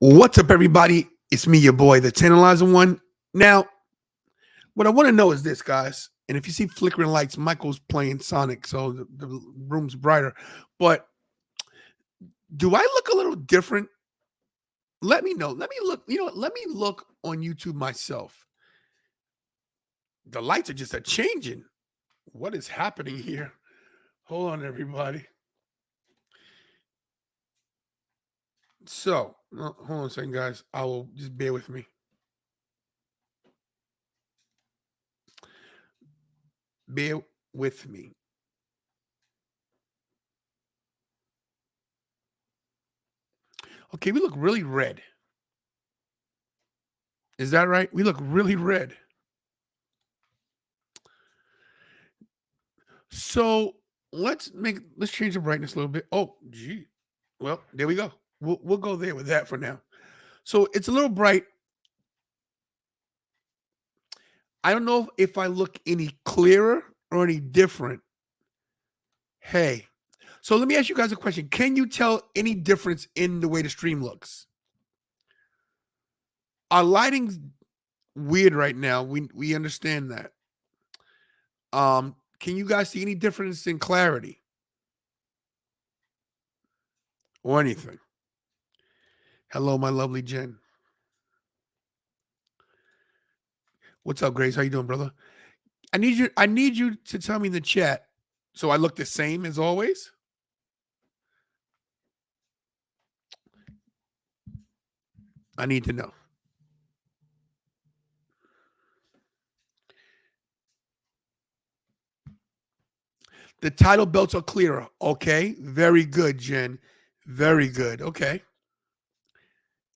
What's up, everybody? It's me, your boy, the Tantalizing one. Now, what I want to know is this, guys. And if you see flickering lights, Michael's playing Sonic, so the room's brighter. But do I look a little different? Let me know. Let me look. You know what? Let me look on YouTube myself. The lights are just a changing. What is happening here? Hold on, everybody. So, hold on a second, guys. I will just bear with me. Bear with me. Okay, we look really red. Is that right? We look really red. So let's change the brightness a little bit. Oh, gee. Well, there we go. We'll go there with that for now. So it's a little bright. I don't know if I look any clearer or any different. Hey, so let me ask you guys a question. Can you tell any difference in the way the stream looks? Our lighting's weird right now. We understand that. Can you guys see any difference in clarity or anything? Hello, my lovely Jen. What's up, Grace? How you doing, brother? I need you to tell me in the chat so I look the same as always. I need to know. The title belts are clearer. Okay. Very good, Jen. Very good. Okay.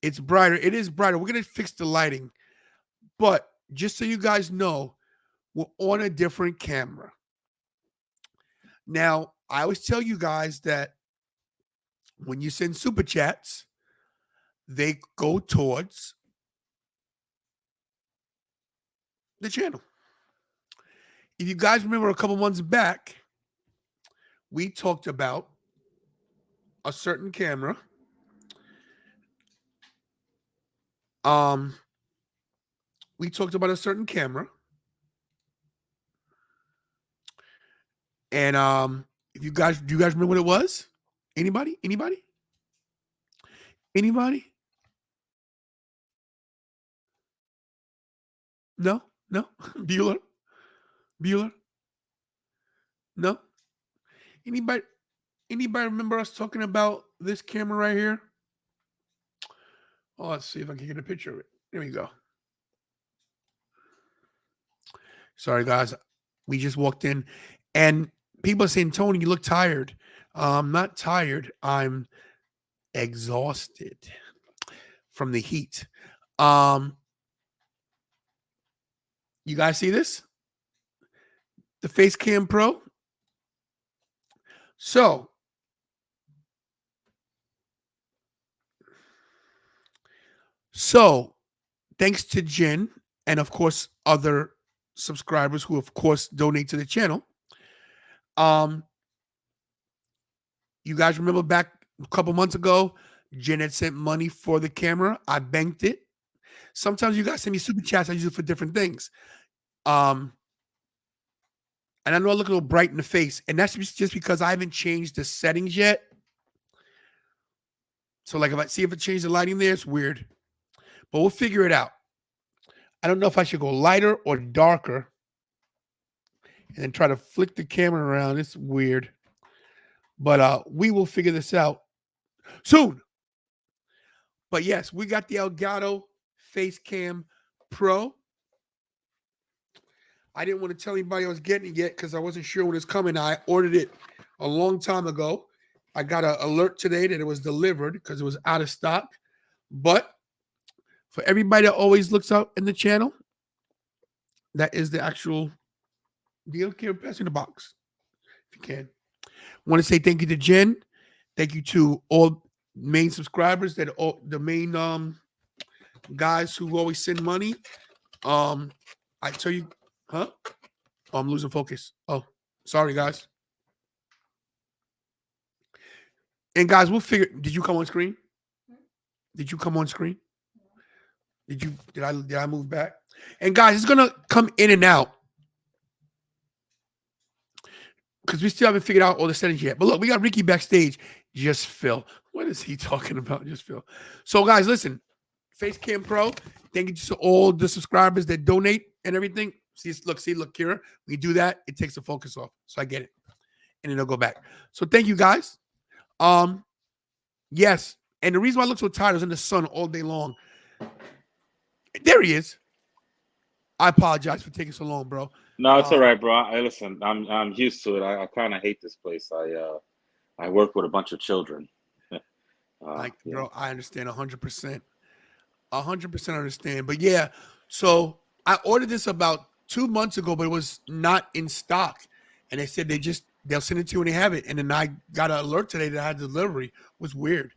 It's brighter. It is brighter. We're going to fix the lighting. But just so you guys know, we're on a different camera. Now, I always tell you guys that when you send super chats, they go towards the channel. If you guys remember a couple months back, we talked about a certain camera. We talked about a certain camera. And if do you guys remember what it was? Anybody? Anybody? Anybody? No? No? Bueller? Bueller? No? Anybody remember us talking about this camera right here? Oh, let's see if I can get a picture of it. There we go. Sorry, guys. We just walked in and people are saying, Tony, you look tired. I'm not tired. I'm exhausted from the heat. You guys see this? The Facecam Pro. So thanks to Jen and of course other subscribers who of course donate to the channel. You guys remember back a couple months ago, Jen had sent money for the camera. I banked it. Sometimes you guys send me super chats. I use it for different things. And I know I look a little bright in the face, and that's just because I haven't changed the settings yet. So, like, if I change the lighting there, it's weird. But we'll figure it out. I don't know if I should go lighter or darker and then try to flick the camera around. It's weird. But we will figure this out soon. But yes, we got the Elgato Facecam Pro. I didn't want to tell anybody I was getting it yet because I wasn't sure when it's coming. I ordered it a long time ago. I got an alert today that it was delivered because it was out of stock. But for everybody that always looks up in the channel, that is the actual deal. Can pass in the box if you can. Want to say thank you to Jen. Thank you to all main subscribers, that all the main guys who always send money. I tell you, huh? Oh, I'm losing focus. Oh, sorry, guys. And guys, we'll figure. Did you come on screen? Did you come on screen? Did I move back? And guys, it's gonna come in and out because we still haven't figured out all the settings yet. But look, we got Ricky backstage. Just Phil. What is he talking about? Just Phil. So guys, listen. Facecam Pro. Thank you to all the subscribers that donate and everything. See, look, Kira. We do that. It takes the focus off. So I get it, and then it'll go back. So thank you guys. Yes, and the reason why I look so tired is in the sun all day long. There he is. I apologize for taking so long, bro. No, it's all right, bro. Listen, I'm used to it. I kind of hate this place. I work with a bunch of children. Bro, I understand 100%. 100% understand. But yeah, so I ordered this about 2 months ago, but it was not in stock. And they said they'll send it to you when they have it. And then I got an alert today that I had delivery. It was weird.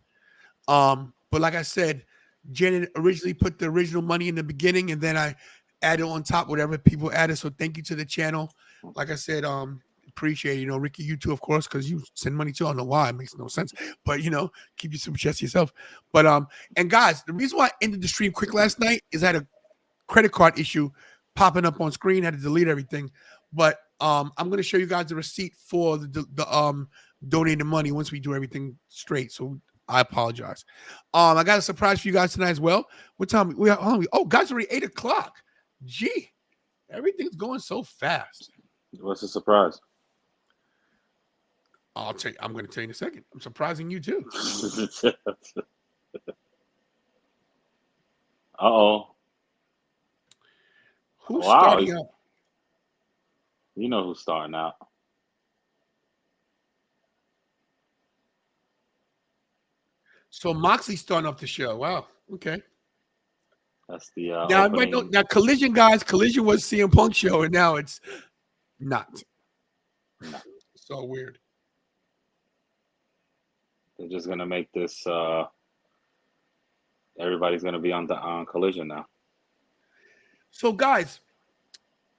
But like I said, Janet originally put the original money in the beginning, and then I added on top whatever people added. So thank you to the channel. Like I said, appreciate it. Ricky, you too, of course, because you send money too. I don't know why. It makes no sense. But keep your super chest yourself. But and guys, the reason why I ended the stream quick last night is I had a credit card issue popping up on screen. I had to delete everything. But I'm gonna show you guys the receipt for the donated money once we do everything straight. So I apologize. I got a surprise for you guys tonight as well. What time we are hungry? Oh, guys, already 8:00. Gee, everything's going so fast. What's the surprise? I'm going to tell you in a second. I'm surprising you too. Uh-oh. Who's starting out? You know who's starting out. So Moxley's starting off the show. Wow. Okay. That's the now Collision, guys. Collision was CM Punk show, and now it's not. No. So weird. They're just gonna make this. Everybody's gonna be on Collision now. So guys,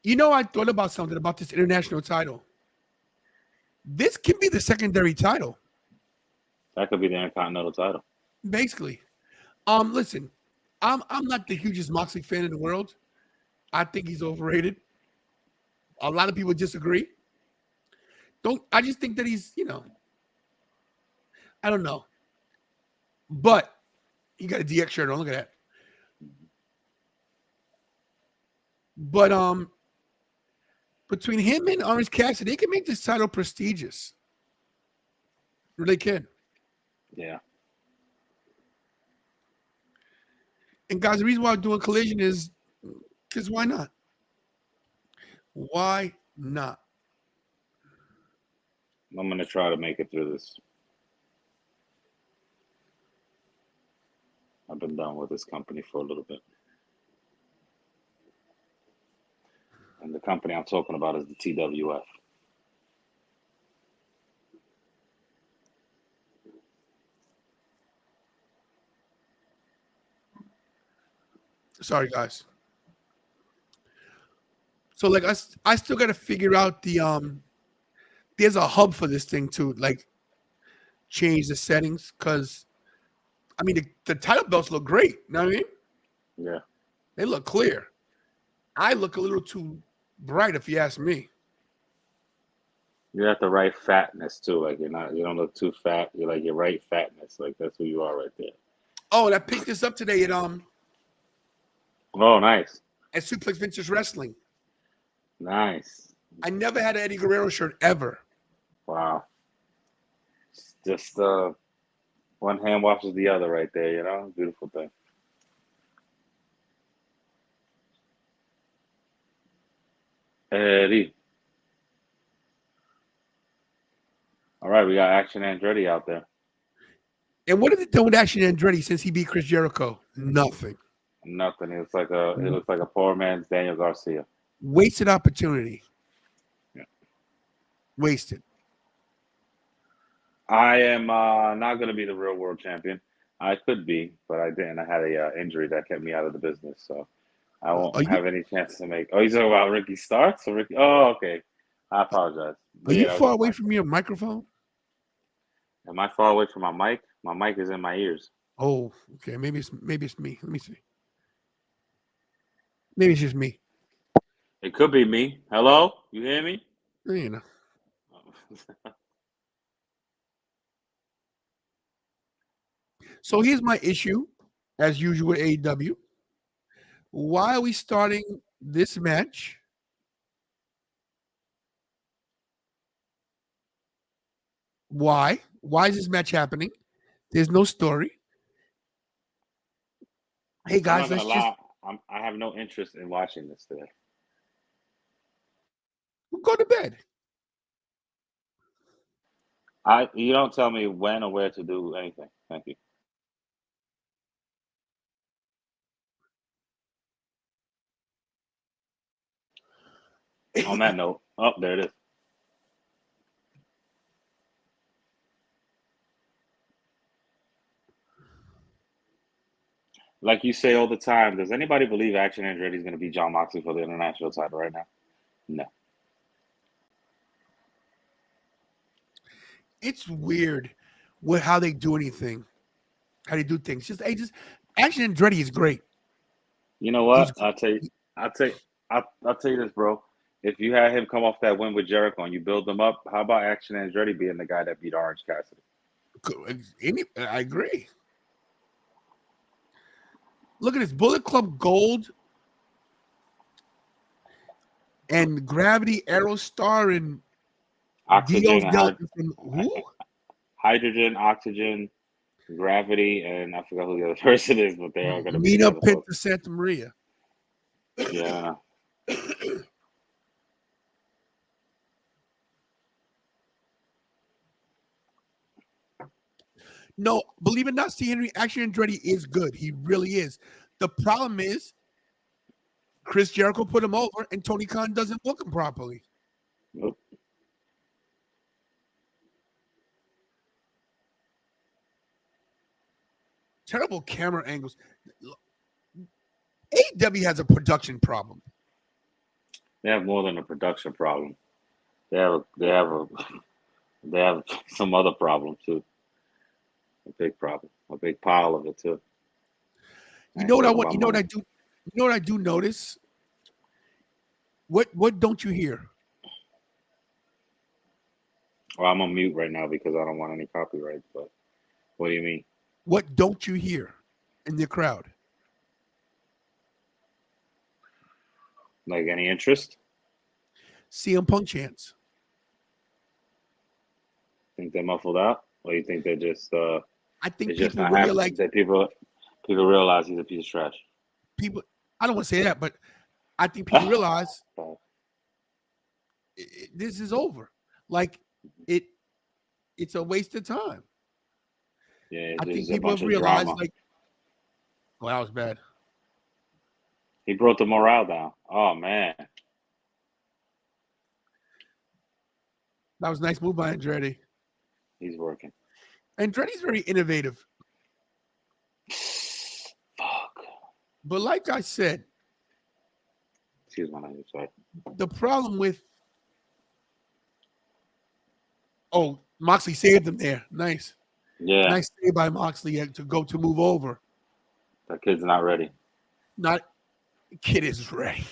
I thought about something about this international title. This can be the secondary title. That could be the Intercontinental title. Basically. Listen, I'm not the hugest Moxley fan in the world. I think he's overrated. A lot of people disagree. I just think that he's, I don't know. But he got a DX shirt on. Look at that. But between him and Orange Cassidy, they can make this title prestigious. Really can. Yeah. And guys, the reason why I'm doing Collision is because why not? Why not? I'm going to try to make it through this. I've been done with this company for a little bit. And the company I'm talking about is the TWF. Sorry, guys. So, like, I still got to figure out there's a hub for this thing to, like, change the settings because, I mean, the title belts look great. You know what I mean? Yeah. They look clear. I look a little too bright, if you ask me. You're at the right fatness, too. Like, you don't look too fat. You're like your right fatness. Like, that's who you are right there. Oh, and I picked this up today at Oh, nice. At Suplex Ventures Wrestling. Nice. I never had an Eddie Guerrero shirt ever. Wow. Just one hand washes the other right there, Beautiful thing. Eddie. All right, we got Action Andretti out there. And what did it do with Action Andretti since he beat Chris Jericho? Nothing. Nothing. It looks like a poor man's Daniel Garcia. Wasted opportunity. Yeah. Wasted. I am not going to be the real world champion. I could be, but I didn't. I had a injury that kept me out of the business, so I won't have any chance to make. Oh, you talking about Ricky Starks? So Ricky? Oh, okay. I apologize. Are you far away from your microphone? Am I far away from my mic? My mic is in my ears. Oh, okay. Maybe it's me. Let me see. Maybe it's just me. It could be me. Hello, you hear me? You know. So here's my issue, as usual with AEW. Why are we starting this match? Why? Why is this match happening? There's no story. Hey I'm guys, not gonna let's just lie. I have no interest in watching this today. go to bed. You don't tell me when or where to do anything. Thank you. On that note, oh, there it is. Like you say all the time, does anybody believe Action Andretti is going to beat John Moxley for the international title right now? No. It's weird with how they do anything, how they do things. Just Action Andretti is great. You know He's what? I'll tell you this, bro. If you had him come off that win with Jericho and you build him up, how about Action Andretti being the guy that beat Orange Cassidy? I agree. Look at this Bullet Club Gold and Gravity Aerostar and Dios Oxygen, Delta from who? hydrogen, oxygen, gravity, and I forgot who the other person is, but they are going to be Mina together. Pinta Santa Maria. Yeah. No, believe it or not, C. Henry, Action Andretti is good. He really is. The problem is Chris Jericho put him over and Tony Khan doesn't book him properly. Nope. Terrible camera angles. AEW has a production problem. They have more than a production problem. They have some other problem too. A big problem, a big pile of it too. You know what I want? You know what I do? You know what I do notice? What don't you hear? Well, I'm on mute right now because I don't want any copyright. But what do you mean? What don't you hear in the crowd? Like any interest? CM Punk chants. Think they're muffled out, or you think they're just? I think It's just people not really happening. like That people realize he's a piece of trash. people. I don't want to say that, but I think people realize this is over. Like it's a waste of time. Yeah, I think there's a people bunch have of realized, drama. like, well, that was bad. He brought the morale down. Oh man, That was a nice move by Andretti. he's working. Andretti's very innovative. Fuck. But like I said, Excuse my language. Sorry. the problem with Moxley saved him there. Nice. Yeah, Nice save by Moxley to move over. that kid's not ready. Not kid is ready.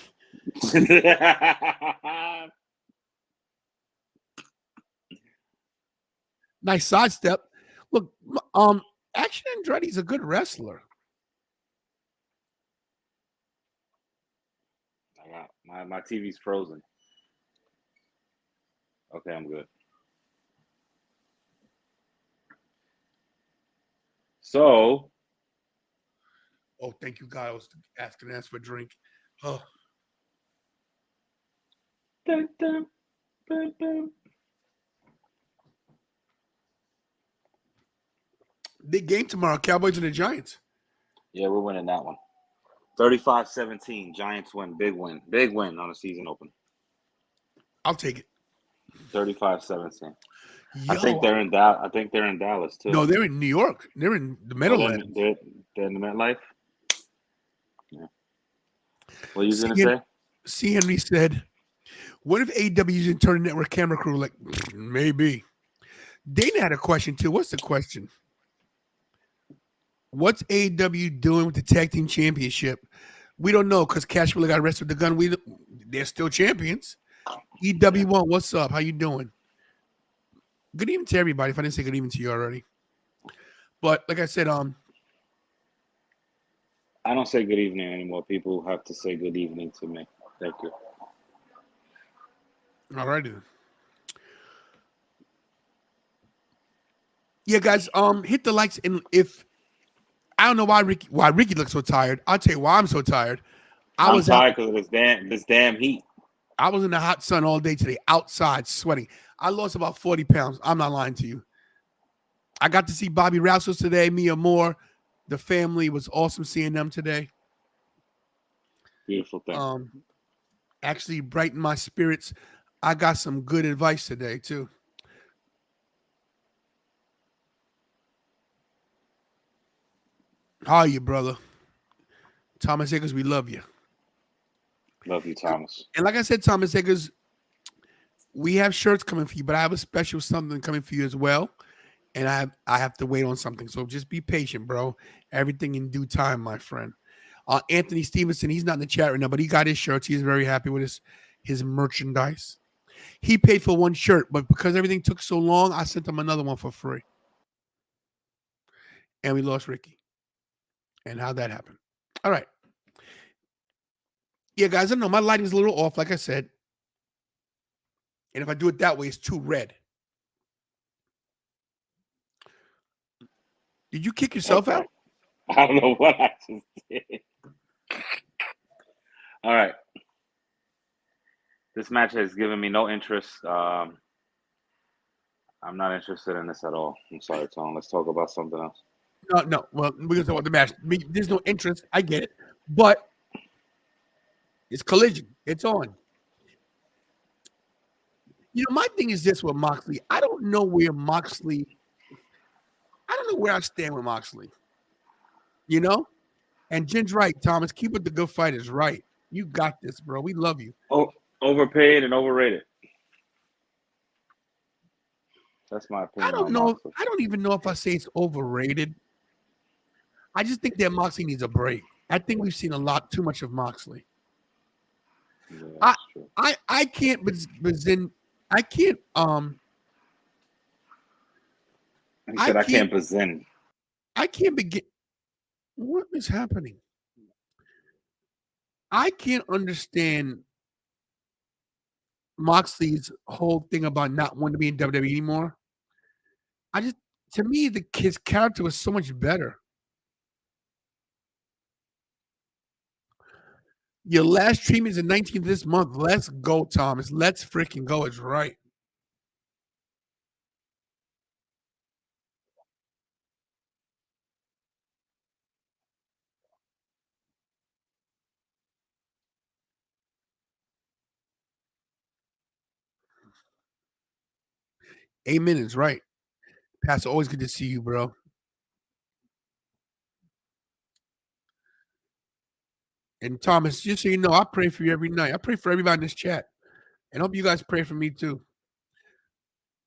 Nice sidestep. Look, Action Andretti's a good wrestler. I got my TV's frozen. Okay, I'm good. So, Oh, thank you, guy. I was asking us for a drink. Oh, dun, dun, dun, dun. big game tomorrow. Cowboys and the Giants. Yeah, we're winning that one. 35-17. Giants win. Big win. Big win on the season opener. I'll take it. 35-17. Yo, I think they're in Dallas. I think they're in Dallas too. No, they're in New York. They're in the Meadowlands. They're in the MetLife. Yeah. What are you gonna say? C. Henry said, "What if AEW is turn network camera crew?" Like, maybe. Dana had a question too. What's the question? What's AEW doing with the tag team championship? We don't know because Cash Wheeler got arrested with the gun. They're still champions. EW1, what's up? How you doing? Good evening to everybody. If I didn't say good evening to you already, but like I said, I don't say good evening anymore. People have to say good evening to me. Thank you. All righty. Yeah, guys, hit the likes, and if I don't know why Ricky looks so tired, I'll tell you why I'm so tired. I'm tired because of this damn heat. I was in the hot sun all day today, outside sweating. I lost about 40 pounds. I'm not lying to you. I got to see Bobby Roussos today, Mia Moore. The family was awesome seeing them today. Beautiful thing. Actually brightened my spirits. I got some good advice today too. How are you, brother? Thomas Eggers, we love you. Love you, Thomas. And like I said, Thomas Eggers, we have shirts coming for you, but I have a special something coming for you as well. And I have to wait on something. So just be patient, bro. Everything in due time, my friend. Anthony Stevenson, he's not in the chat right now, but he got his shirts. He's very happy with his merchandise. He paid for one shirt, but because everything took so long, I sent him another one for free. And we lost Ricky. And how'd that happen? All right. Yeah, guys, I know my lighting's a little off, like I said. And if I do it that way, it's too red. Did you kick yourself out? I don't know what I just did. All right. This match has given me no interest. I'm not interested in this at all. I'm sorry, Tom. Let's talk about something else. No. Well, we're going to talk about the match. There's no interest. I get it. But it's Collision. It's on. You know, my thing is this with Moxley. I don't know where I stand with Moxley. You know? And Jen's right, Thomas. Keep it the good fighters right. You got this, bro. We love you. Oh, overpaid and overrated. That's my opinion. I don't even know if I say it's overrated. I just think that Moxley needs a break. I think we've seen too much of Moxley. Yeah, I can't begin. I can't He said I can't begin. I can't begin. What is happening? I can't understand Moxley's whole thing about not wanting to be in WWE anymore. To me, his character was so much better. Your last treatment is the 19th of this month. Let's go, Thomas. Let's freaking go. It's right. Amen is right. Pastor, always good to see you, bro. And Thomas, just so you know, I pray for you every night. I pray for everybody in this chat. And I hope you guys pray for me too.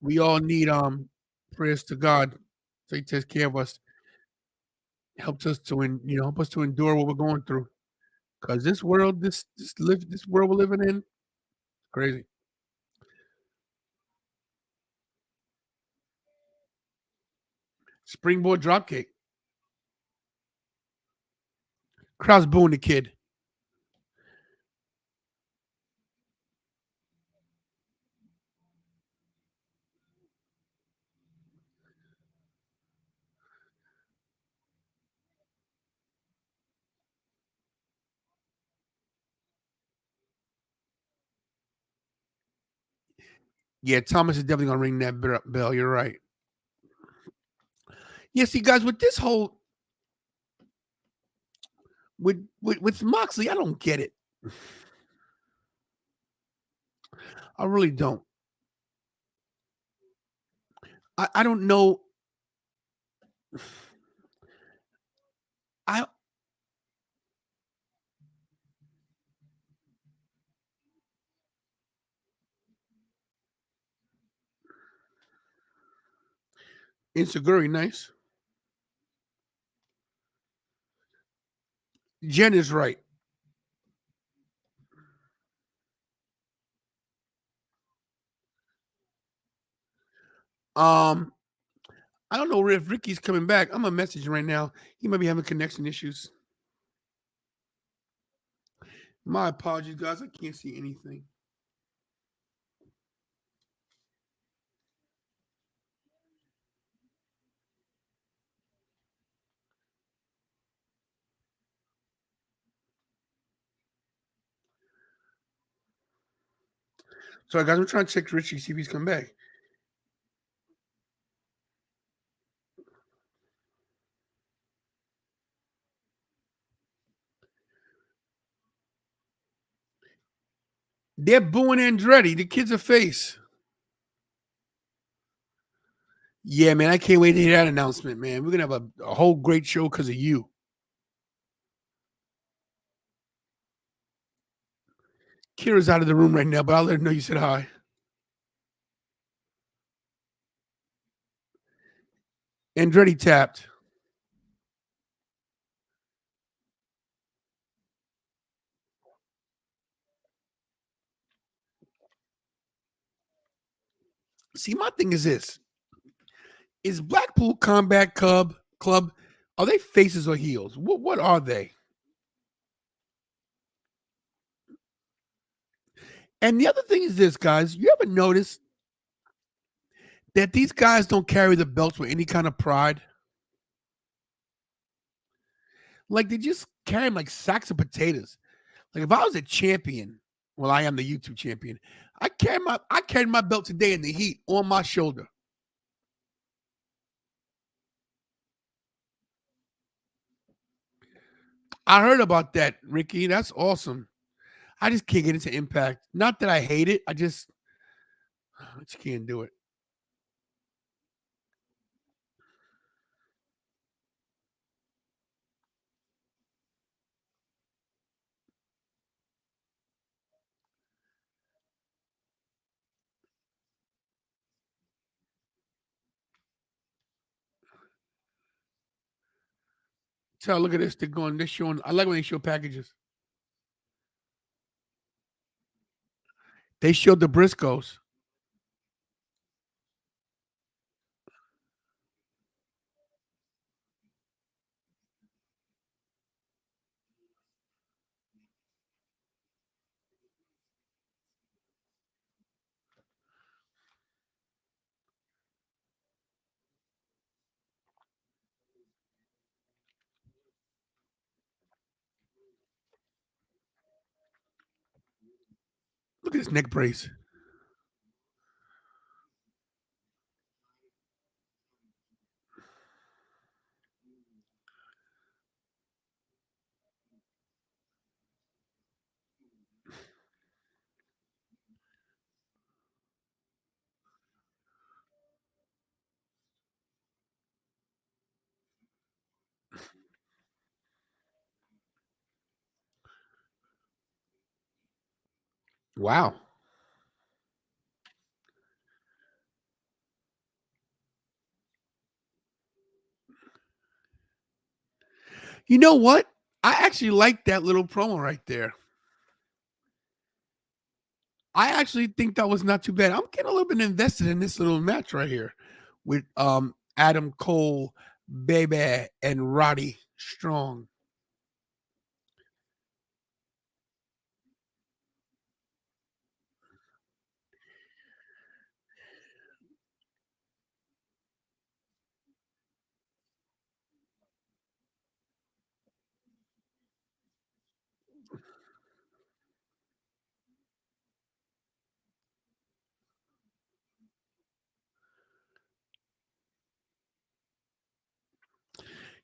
We all need prayers to God so he takes care of us. Helps us to help us to endure what we're going through. Because this world, this world we're living in, crazy. Springboard dropkick. Crowd's booing the kid. Yeah, Thomas is definitely gonna ring that bell. You're right. Yeah, see, guys, with this whole with Moxley, I don't get it. I really don't. I don't know. I Inseguri, nice. Jen is right. Um, I don't know if Ricky's coming back. I'm gonna message him right now. He might be having connection issues. My apologies, guys. I can't see anything. Sorry, guys. I'm trying to check Richie, see if he's come back. They're booing Andretti. The kid's a face. Yeah, man. I can't wait to hear that announcement, man. We're gonna have a whole great show because of you. Kira's out of the room right now, but I'll let her know you said hi. Andretti tapped. See, my thing is this: is Blackpool Combat Club? Are they faces or heels? What are they? And the other thing is this, guys. You ever notice that these guys don't carry the belts with any kind of pride? Like they just carry them like sacks of potatoes. Like if I was a champion, well, I am the YouTube champion. I carried my belt today in the heat on my shoulder. I heard about that, Ricky. That's awesome. I just can't get into Impact. Not that I hate it. I just can't do it. So look at this. They're showing. I like when they show packages. They showed the Briscoes. Look at this neck brace. Wow. You know what? I actually like that little promo right there. I actually think that was not too bad. I'm getting a little bit invested in this little match right here with Adam Cole, Baby, and Roddy Strong.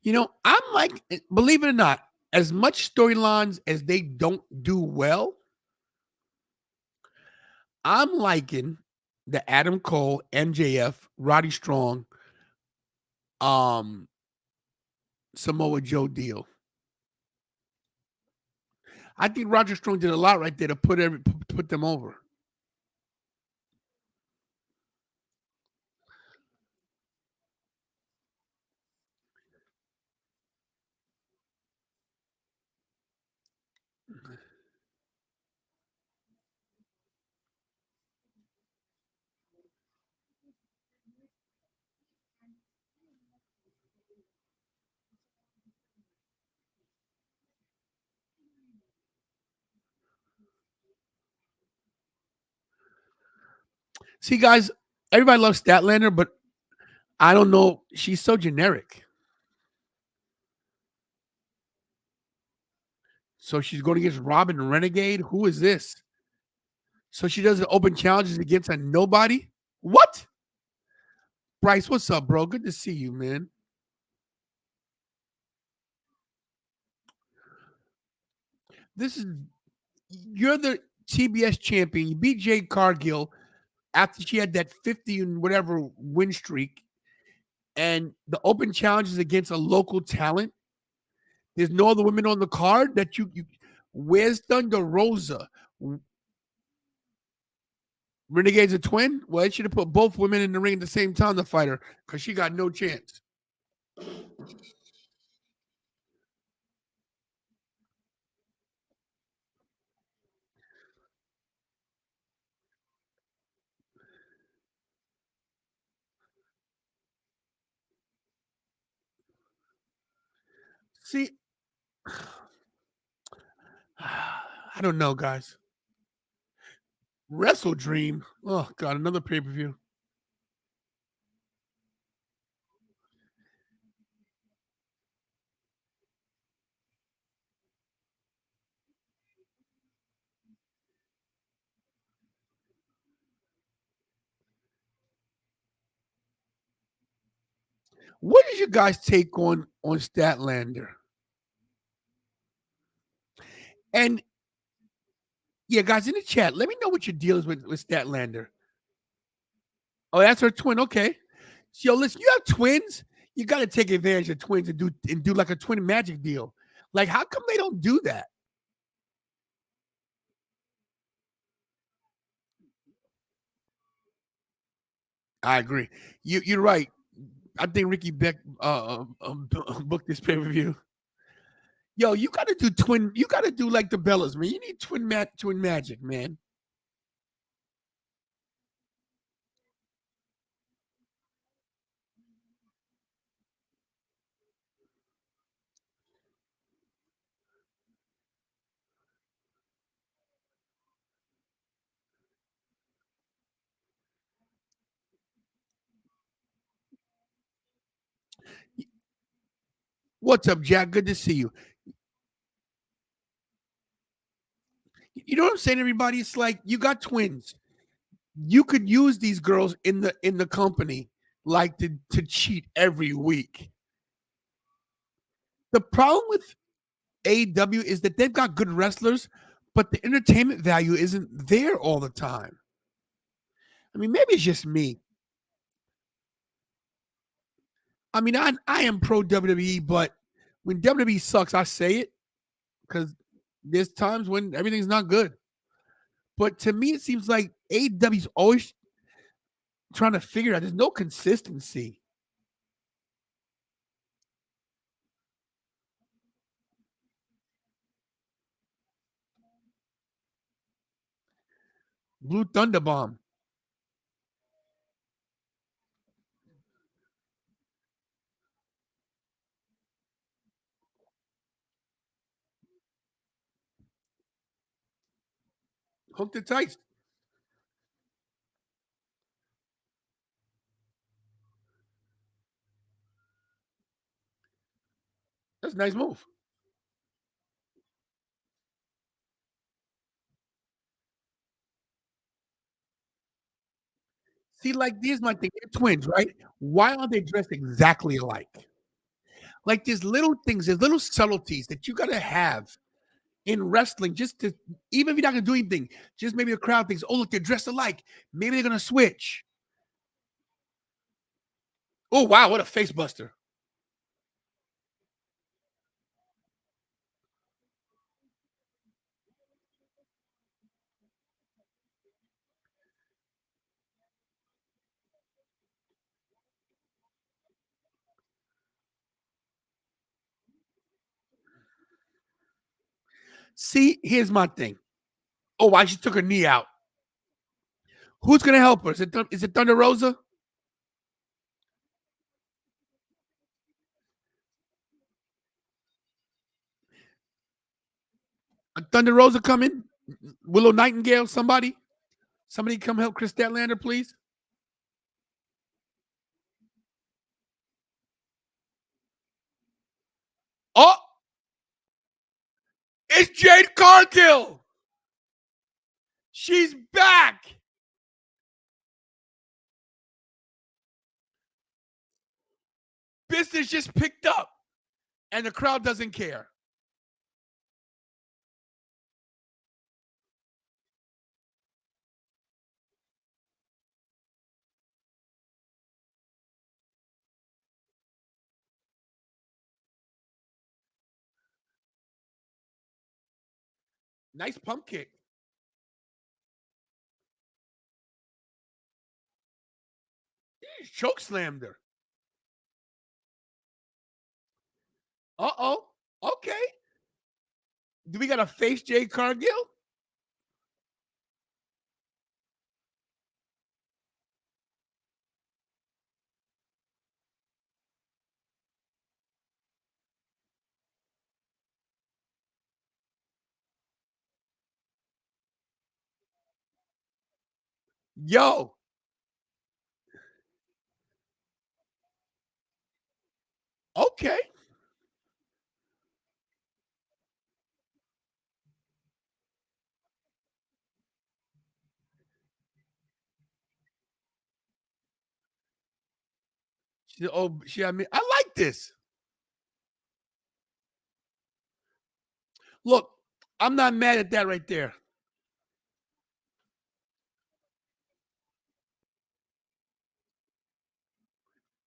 You know, I'm like, believe it or not, as much storylines as they don't do well, I'm liking the Adam Cole, MJF, Roddy Strong, um, Samoa Joe deal. I think Roger Strong did a lot right there to put them over. See, guys, everybody loves Statlander, but I don't know. She's so generic. So she's going against Robin Renegade. Who is this? So she does the open challenges against a nobody? What? Bryce, what's up, bro? Good to see you, man. This is you're the TBS champion. You beat Jade Cargill after she had that 50 and whatever win streak, and the open challenges against a local talent. There's no other women on the card that you where's Thunder Rosa? Renegade's a twin? Well, they should have put both women in the ring at the same time to fight her because she got no chance. See, I don't know, guys. Wrestle Dream. Oh God, another pay-per-view. What is your guys' take on Statlander? And yeah, guys in the chat, let me know what your deal is with Statlander. Oh, that's her twin. Okay. So listen, you have twins. You got to take advantage of twins and do like a twin magic deal. Like, how come they don't do that? I agree. You're right. I think Ricky Beck booked this pay per view. Yo, you got to do twin. You got to do like the Bellas, man. You need twin magic, man. What's up, Jack? Good to see you. You know what I'm saying, everybody? It's like you got twins. You could use these girls in the company like to cheat every week. The problem with AEW is that they've got good wrestlers, but the entertainment value isn't there all the time. I mean, maybe it's just me. I mean, I am pro WWE, but when WWE sucks, I say it because there's times when everything's not good. But to me, it seems like AEW's always trying to figure out. There's no consistency. Blue Thunder Bomb. Hooked it tight. That's a nice move. See, like, here's my thing. They're twins, right? Why aren't they dressed exactly alike? Like, there's little things, there's little subtleties that you got to have in wrestling just to, even if you're not going to do anything, just maybe the crowd thinks, oh, look, they're dressed alike. Maybe they're going to switch. Oh, wow. What a face buster. See, here's my thing. Oh, why she took her knee out. Who's going to help her? Is it Thunder Rosa? Thunder Rosa coming? Willow Nightingale, somebody? Somebody come help Chris Statlander, please. Oh, it's Jade Cargill. She's back. Business just picked up, and the crowd doesn't care. Nice pump kick. He choke slammed her. Uh-oh. Okay. Do we got to face Jade Cargill? Yo. Okay. I mean, I like this. Look, I'm not mad at that right there.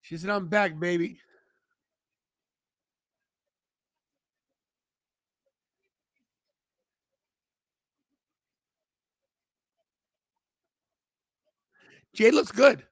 She said, I'm back, baby. Jade looks good.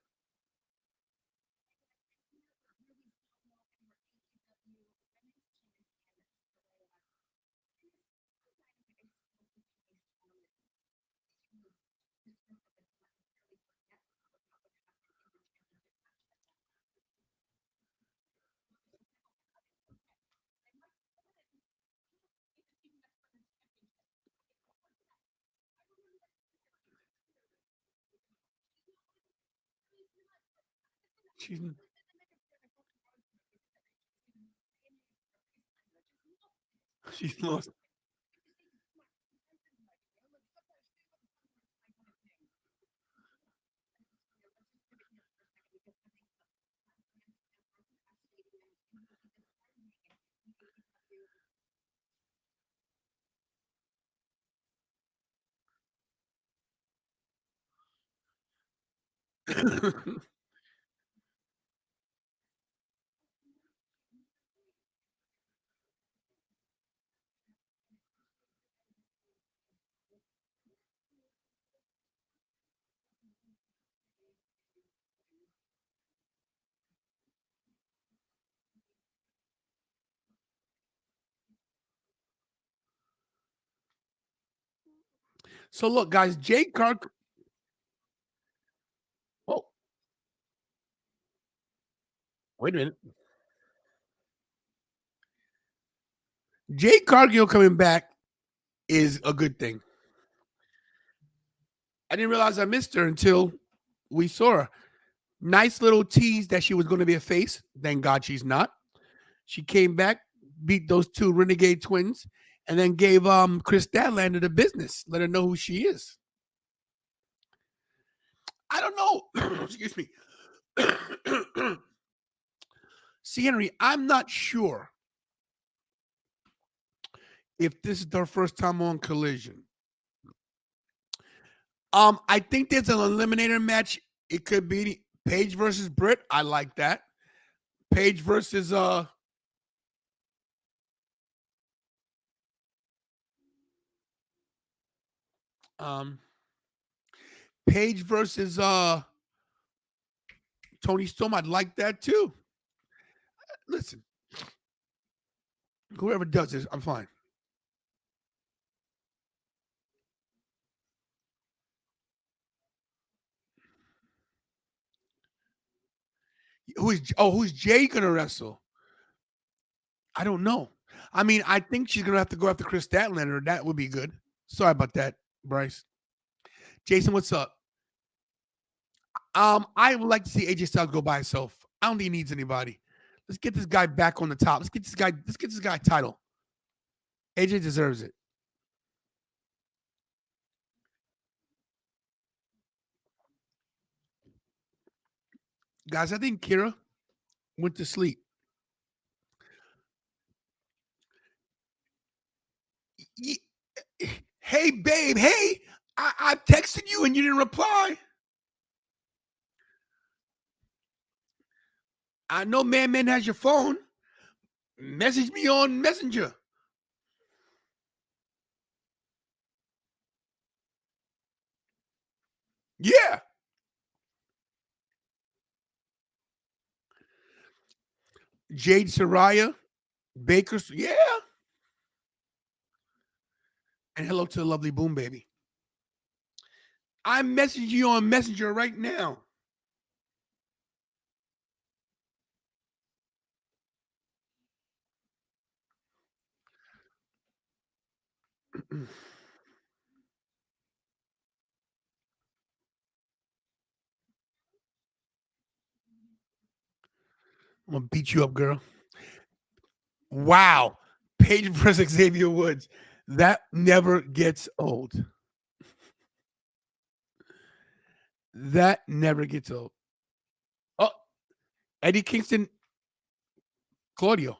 She's lost. So look, guys, Jade Cargill. Oh, wait a minute. Jade Cargill coming back is a good thing. I didn't realize I missed her until we saw her. Nice little tease that she was going to be a face. Thank God she's not. She came back, beat those two renegade twins, and then gave Chris Statlander the business. Let her know who she is. I don't know. Excuse me. See, Henry, I'm not sure if this is their first time on Collision. I think there's an eliminator match. It could be Paige versus Britt. I like that. Paige versus Paige versus Tony Storm. I'd like that too. Listen, whoever does this, I'm fine. Who's Jay gonna wrestle? I don't know. I mean, I think she's gonna have to go after Chris Statlander. That would be good. Sorry about that, Bryce. Jason, what's up? I would like to see AJ Styles go by himself. I don't think he needs anybody. Let's get this guy back on the top. Let's get this guy. Let's get this guy a title. AJ deserves it. Guys, I think Kira went to sleep. Hey, babe. Hey, I texted you and you didn't reply. I know Man has your phone. Message me on Messenger. Yeah. Jade Soraya, Baker. Yeah. And hello to the lovely Boom Baby. I'm messaging you on Messenger right now. I'm gonna beat you up, girl. Wow. Paige versus Xavier Woods. That never gets old. That never gets old. Oh, Eddie Kingston, Claudio.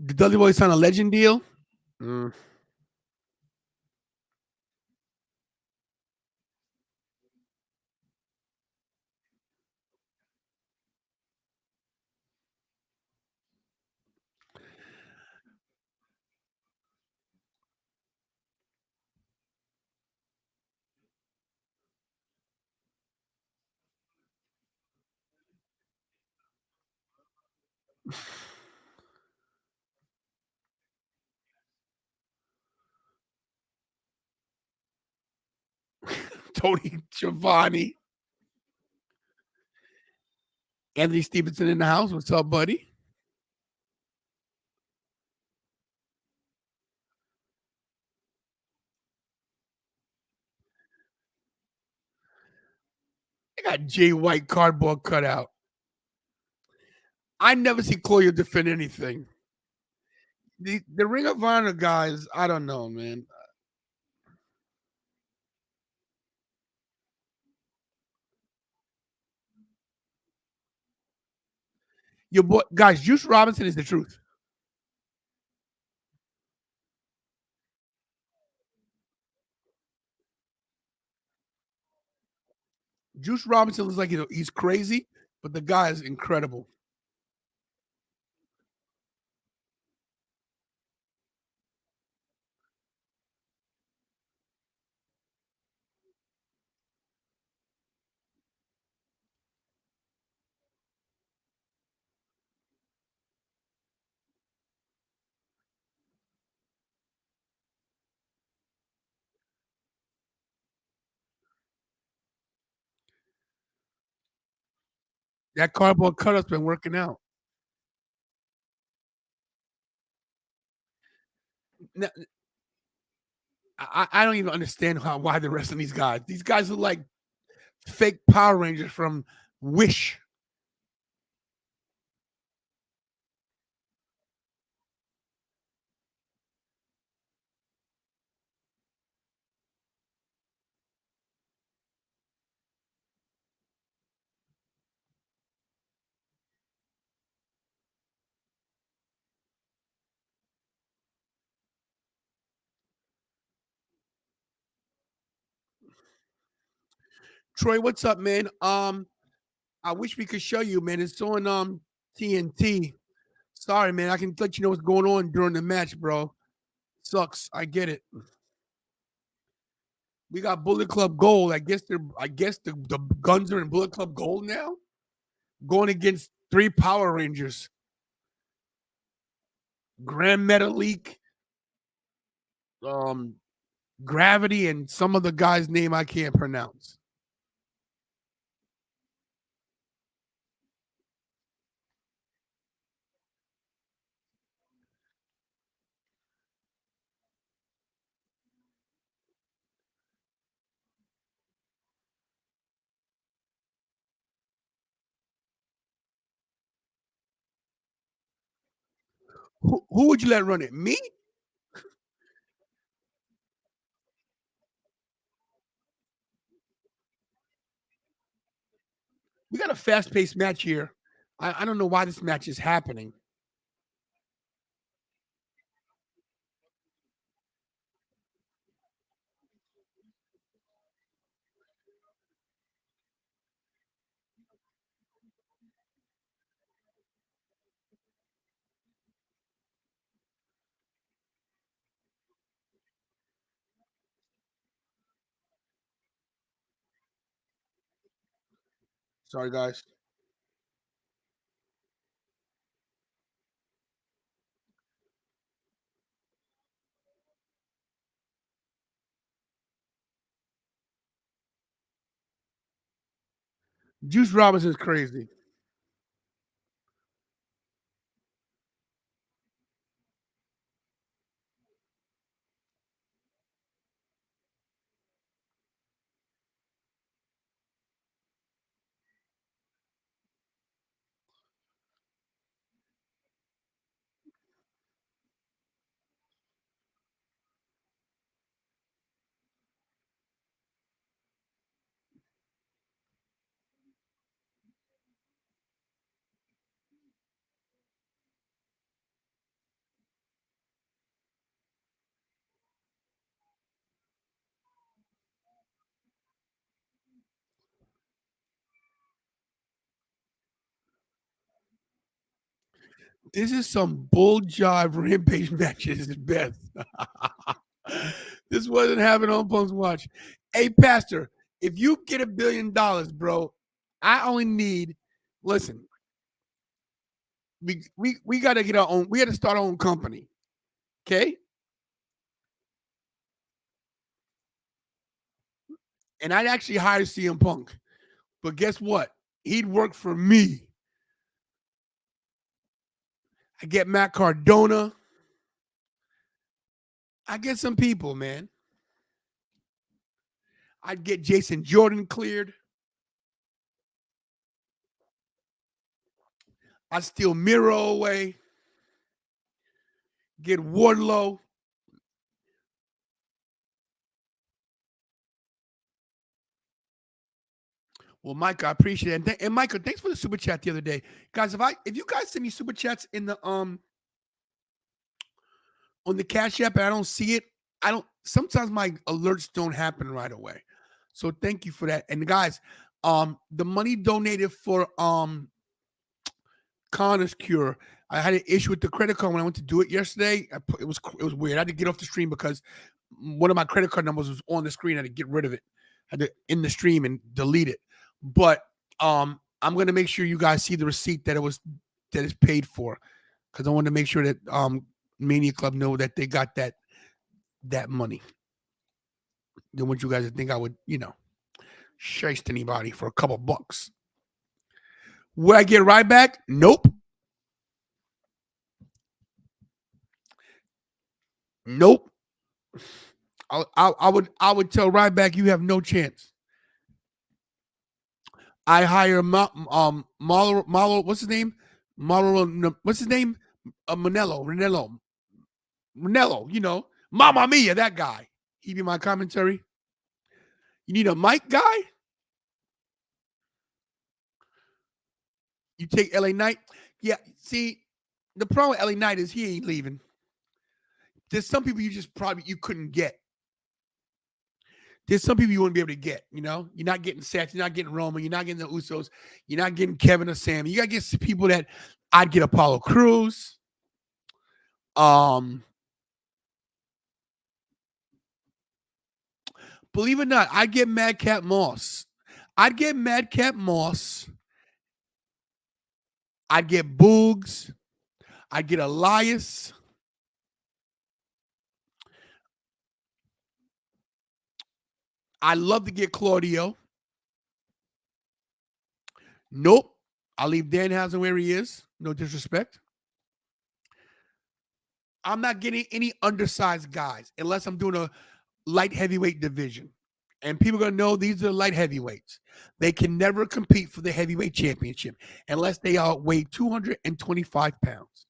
Did Dudley Boy sign a legend deal? Mm. Tony Schiavone. Anthony Stevenson in the house. What's up, buddy? I got Jay White cardboard cutout. I never see Claudio defend anything. The Ring of Honor guys, I don't know, man. Your boy, guys, Juice Robinson is the truth. Juice Robinson looks like he's crazy, but the guy is incredible. That cardboard cutup's been working out. Now, I don't even understand why they're wrestling these guys. These guys look like fake Power Rangers from Wish. Troy, what's up, man? I wish we could show you, man. It's on TNT. Sorry, man. I can let you know what's going on during the match, bro. Sucks. I get it. We got Bullet Club Gold. I guess the guns are in Bullet Club Gold now. Going against 3 Power Rangers. Grand Metalik, um, Gravity, and some of the guy's name I can't pronounce. Who would you let run it? Me? We got a fast paced match here. I don't know why this match is happening. Sorry, guys. Juice Robinson's crazy. This is some bull jive rampage matches at best. This wasn't happening on Punk's watch. Hey, Pastor, if you get $1 billion, bro, I only need. Listen, we got to get our own. We got to start our own company. Okay, and I'd actually hire CM Punk, but guess what? He'd work for me. I get Matt Cardona. I get some people, man. I'd get Jason Jordan cleared. I'd steal Miro away. Get Wardlow. Well, Mike, I appreciate it. And Michael, thanks for the super chat the other day. Guys, if you guys send me super chats in the on the Cash App and I don't see it, I don't sometimes my alerts don't happen right away. So thank you for that. And guys, the money donated for Connor's cure. I had an issue with the credit card when I went to do it yesterday. It was weird. I had to get off the stream because one of my credit card numbers was on the screen. I had to get rid of it. I had to in the stream and delete it. But I'm gonna make sure you guys see the receipt that is paid for because I want to make sure that Mania Club know that they got that money. Don't want you guys to think I would, shiest anybody for a couple bucks. Would I get Ryback? Nope. Nope. I would tell Ryback you have no chance. I hire Marlo. What's his name? Marlo. What's his name? Ranello. You know, Mamma Mia. That guy. He be my commentary. You need a mic guy. You take LA Knight. Yeah. See, the problem with LA Knight is he ain't leaving. There's some people you couldn't get. There's some people you wouldn't be able to get. You know, you're not getting Seth, you're not getting Roman, you're not getting the Usos, you're not getting Kevin or Sammy. You gotta get people that I'd get Apollo Crews. Believe it or not, I'd get Madcap Moss. I'd get Madcap Moss. I'd get Boogs. I'd get Elias. I'd love to get Claudio. Nope. I'll leave Danhausen where he is. No disrespect. I'm not getting any undersized guys unless I'm doing a light heavyweight division. And people are going to know these are light heavyweights. They can never compete for the heavyweight championship unless they weigh 225 pounds.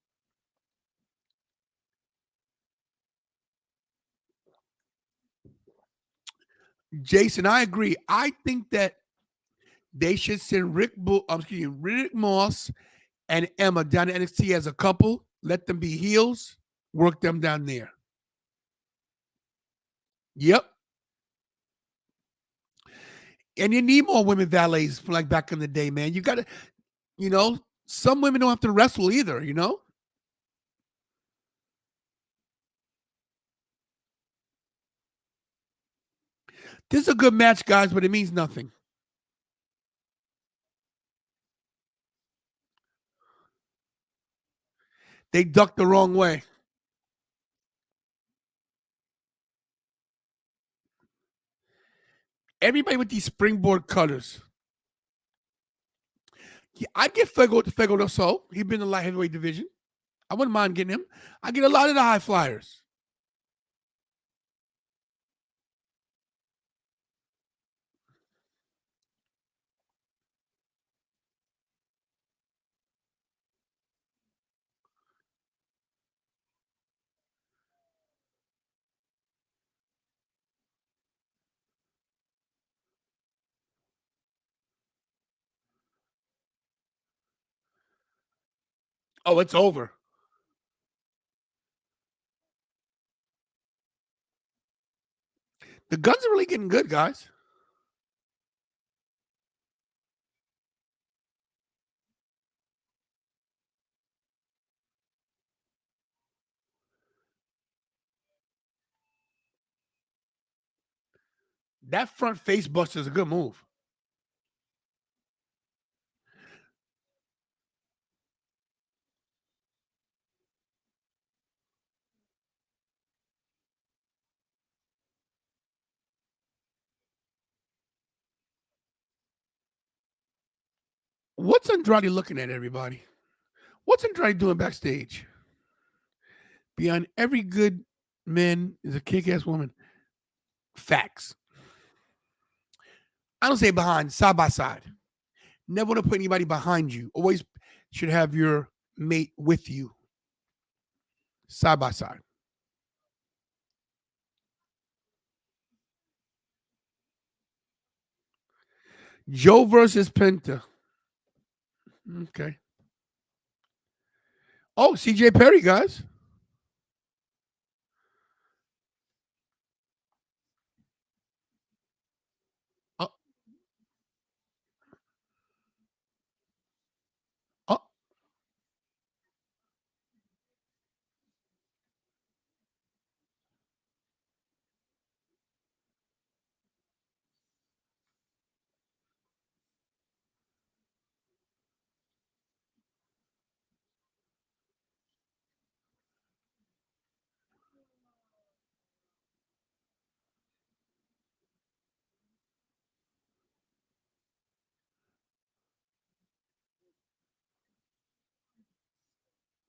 Jason, I agree. I think that they should send Rick Moss and Emma down to NXT as a couple. Let them be heels. Work them down there. Yep. And you need more women valets from like back in the day, man. You got to, some women don't have to wrestle either, This is a good match, guys, but it means nothing. They ducked the wrong way. Everybody with these springboard cutters. Yeah, I'd get Fego do Sol. He'd been in the light heavyweight division. I wouldn't mind getting him. I get a lot of the high flyers. Oh, it's over. The guns are really getting good, guys. That front face buster is a good move. What's Andrade looking at, everybody? What's Andrade doing backstage? Beyond every good man is a kick-ass woman. Facts. I don't say behind, side by side. Never want to put anybody behind you. Always should have your mate with you, side by side. Joe versus Penta. Okay. Oh, CJ Perry, guys. Uh, uh,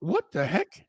What the heck?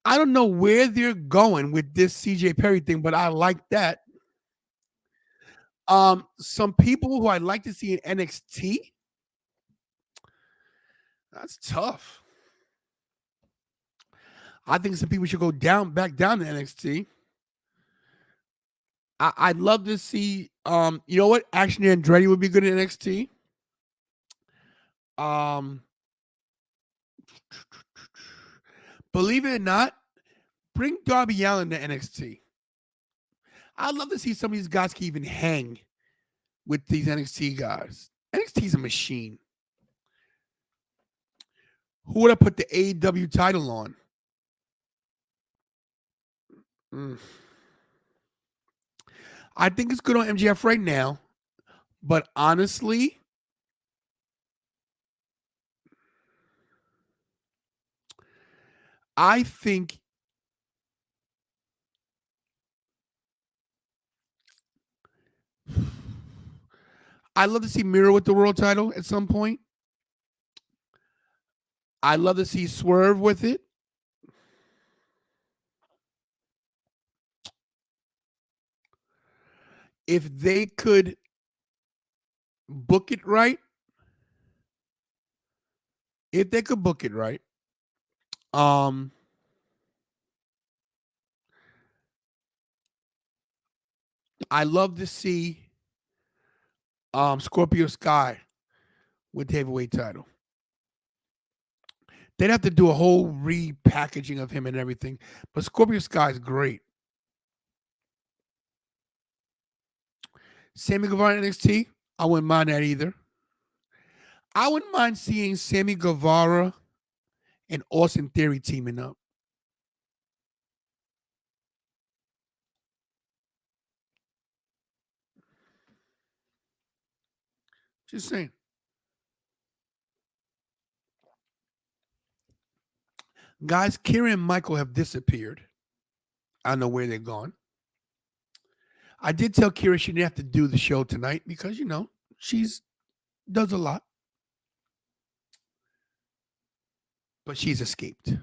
I don't know where they're going with this CJ Perry thing, but I like that. Some people who I'd like to see in NXT. That's tough. I think some people should go back down to NXT. I'd love to see. You know what? Action Andretti would be good in NXT. Believe it or not, bring Darby Allin to NXT. I'd love to see some of these guys can even hang with these NXT guys. NXT's a machine. Who would I put the AEW title on? I think it's good on MJF right now, but honestly, I think I'd love to see Miro with the world title at some point. I'd love to see Swerve with it. If they could book it right, I love to see Scorpio Sky with the heavyweight title. They'd have to do a whole repackaging of him and everything, but Scorpio Sky is great. Sammy Guevara in NXT, I wouldn't mind that either. I wouldn't mind seeing Sammy Guevara and Austin Theory teaming up. Just saying. Guys, Kira and Michael have disappeared. I don't know where they're gone. I did tell Kira she didn't have to do the show tonight because, you know, she's does a lot. But she's escaped.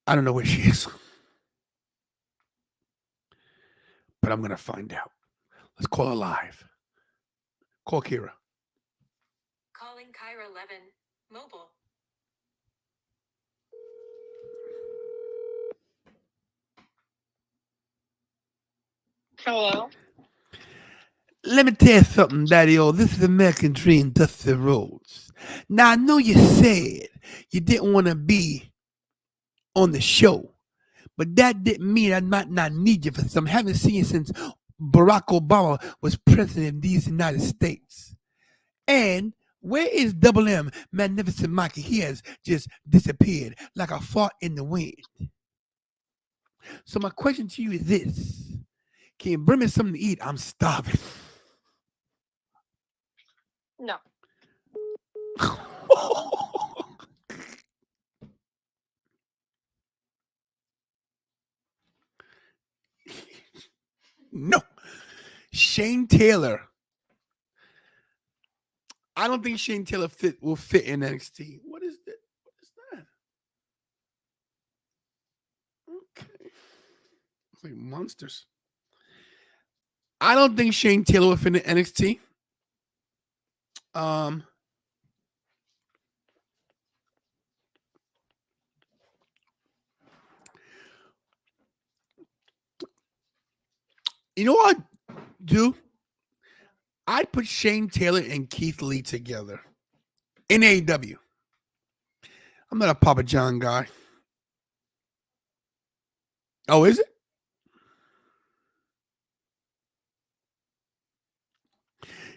I don't know where she is. But I'm going to find out. Let's call her live. Call Kira. Calling Kyra 11, mobile. Hello. Let me tell you something, Daddy-O. This is American Dream, Dusty Rhodes. Now, I know you said you didn't want to be on the show, but that didn't mean I might not need you for something. I haven't seen you since Barack Obama was president of these United States. And where is Double M, Magnificent Mikey? He has just disappeared like a fart in the wind. So my question to you is this. Can you bring me something to eat? I'm starving. No. No. Shane Taylor. I don't think Shane Taylor will fit in NXT. What is that? What is that? Okay. It's like monsters. I don't think Shane Taylor will fit in NXT. You know what I'd do? I'd put Shane Taylor and Keith Lee together in AEW. I'm not a Papa John guy. Oh, is it?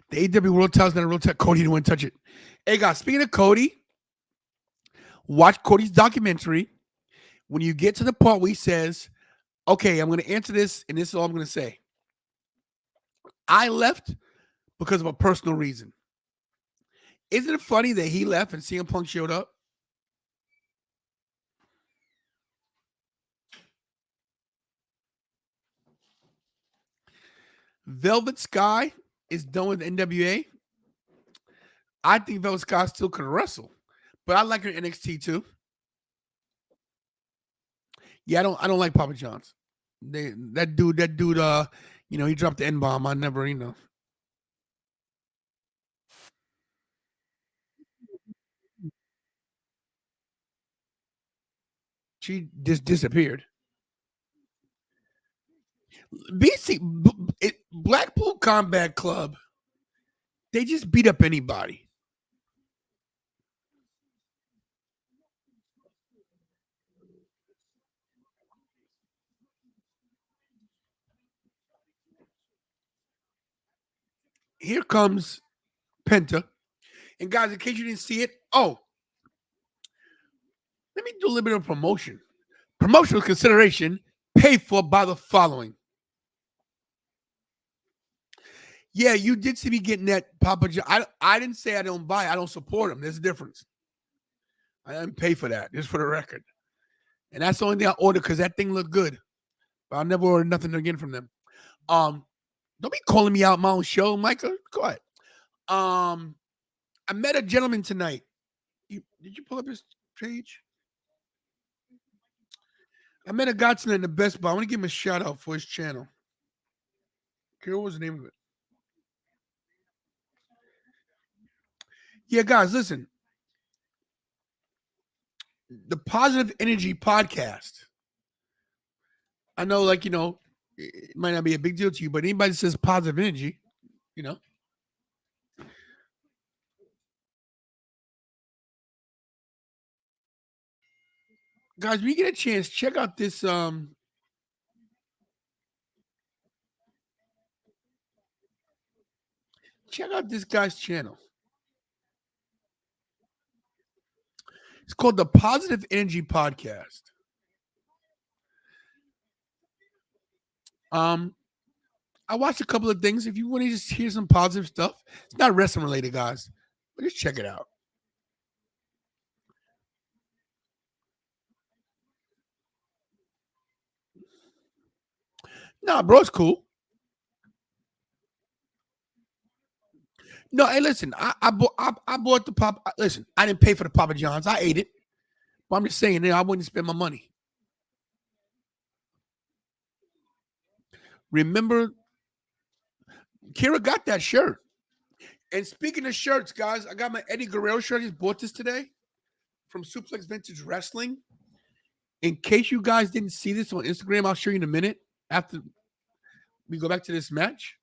The AEW World Title's not a real title. Cody didn't want to touch it. Hey, guys, speaking of Cody, watch Cody's documentary. When you get to the part where he says, okay, I'm going to answer this, and this is all I'm going to say. I left because of a personal reason. Isn't it funny that he left and CM Punk showed up? Velvet Sky is done with NWA. I think Velvet Sky still could wrestle, but I like her in NXT too. Yeah, I don't like Papa John's. That dude, he dropped the N-bomb. I never, she just disappeared. Blackpool Combat Club, they just beat up anybody. Here comes Penta. And guys, in case you didn't see it, let me do a little bit of promotion. Promotional consideration paid for by the following. Yeah, you did see me getting that Papa John. I didn't say I don't buy it. I don't support him. There's a difference. I didn't pay for that, just for the record. And that's the only thing I ordered because that thing looked good. But I'll never order nothing again from them. Don't be calling me out my own show, Micah. Go ahead. I met a gentleman tonight. Did you pull up his page? I met a guy tonight in the Best Buy. I want to give him a shout out for his channel. Okay, what was the name of it? Yeah, guys, listen. The Positive Energy Podcast. I know, it might not be a big deal to you, but anybody that says positive energy, guys, when you get a chance, check out this guy's channel. It's called the Positive Energy Podcast. I watched a couple of things. If you want to just hear some positive stuff, it's not wrestling related, guys, but just check it out. Nah, bro, it's cool. No, hey, listen, I bought the pop. Listen, I didn't pay for the Papa John's. I ate it, but I'm just saying, I wouldn't spend my money. Remember, Kira got that shirt. And speaking of shirts, guys, I got my Eddie Guerrero shirt. I just bought this today from Suplex Vintage Wrestling. In case you guys didn't see this on Instagram, I'll show you in a minute after we go back to this match.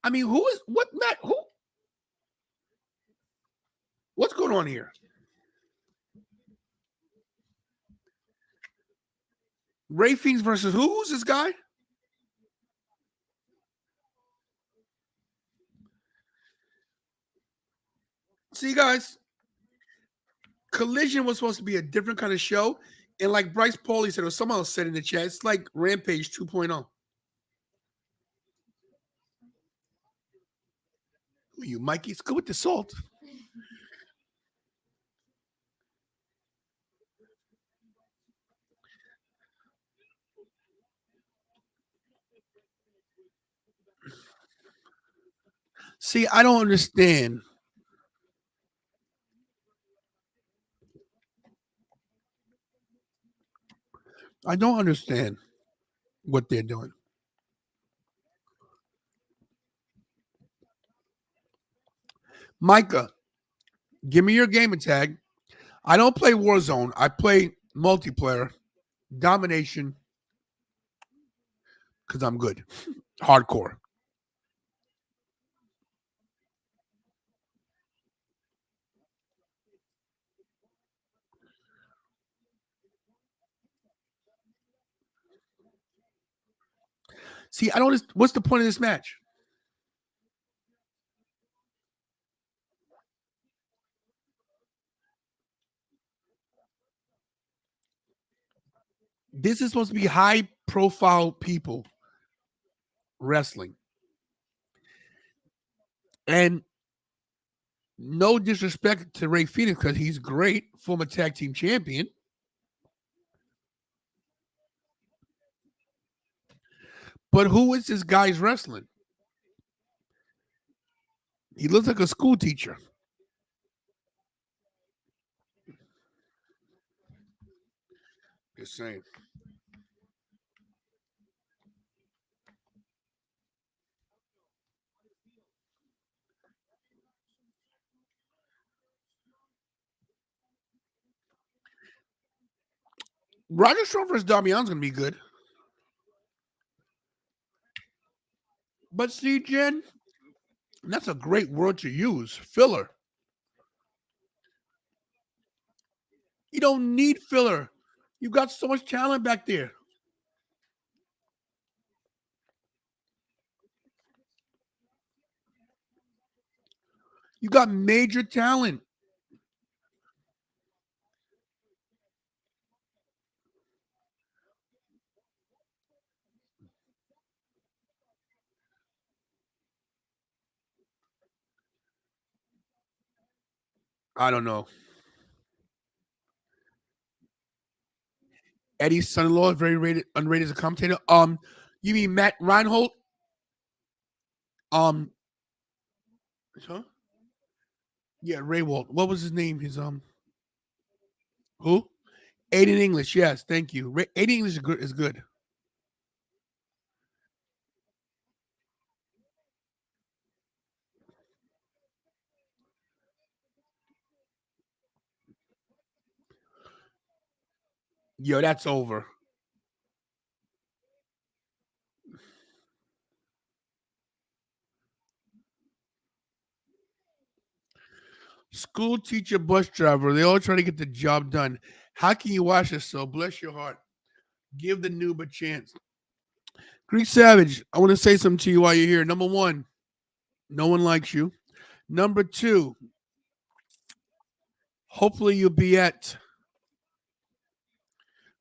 I mean, what's going on here? Ray Fiends versus who? Who's this guy? See, guys, Collision was supposed to be a different kind of show. And like Bryce Paulie said, or someone else said in the chat, it's like Rampage 2.0. Who are you, Mikey? Let's go with the salt. See, I don't understand. I don't understand what they're doing. Micah, give me your gamer tag. I don't play Warzone. I play multiplayer, domination, because I'm good. Hardcore. See, I don't. What's the point of this match? This is supposed to be high-profile people wrestling, and no disrespect to Ray Phoenix because he's great, former tag team champion. But who is this guy's wrestling? He looks like a school teacher. Just saying. Roger Strong versus Damian's going to be good. But see, Jen, that's a great word to use. Filler. You don't need filler. You got so much talent back there. You got major talent. I don't know. Eddie's son-in-law is very unrated as a commentator. You mean Matt Reinhold? Huh? Yeah, Ray Walt. What was his name? His who? Aiden English. Yes, thank you. Aiden English is good. Yo, that's over. School teacher, bus driver, they all try to get the job done. How can you watch this? So bless your heart. Give the noob a chance. Greek Savage, I want to say something to you while you're here. Number one, no one likes you. Number two, hopefully you'll be at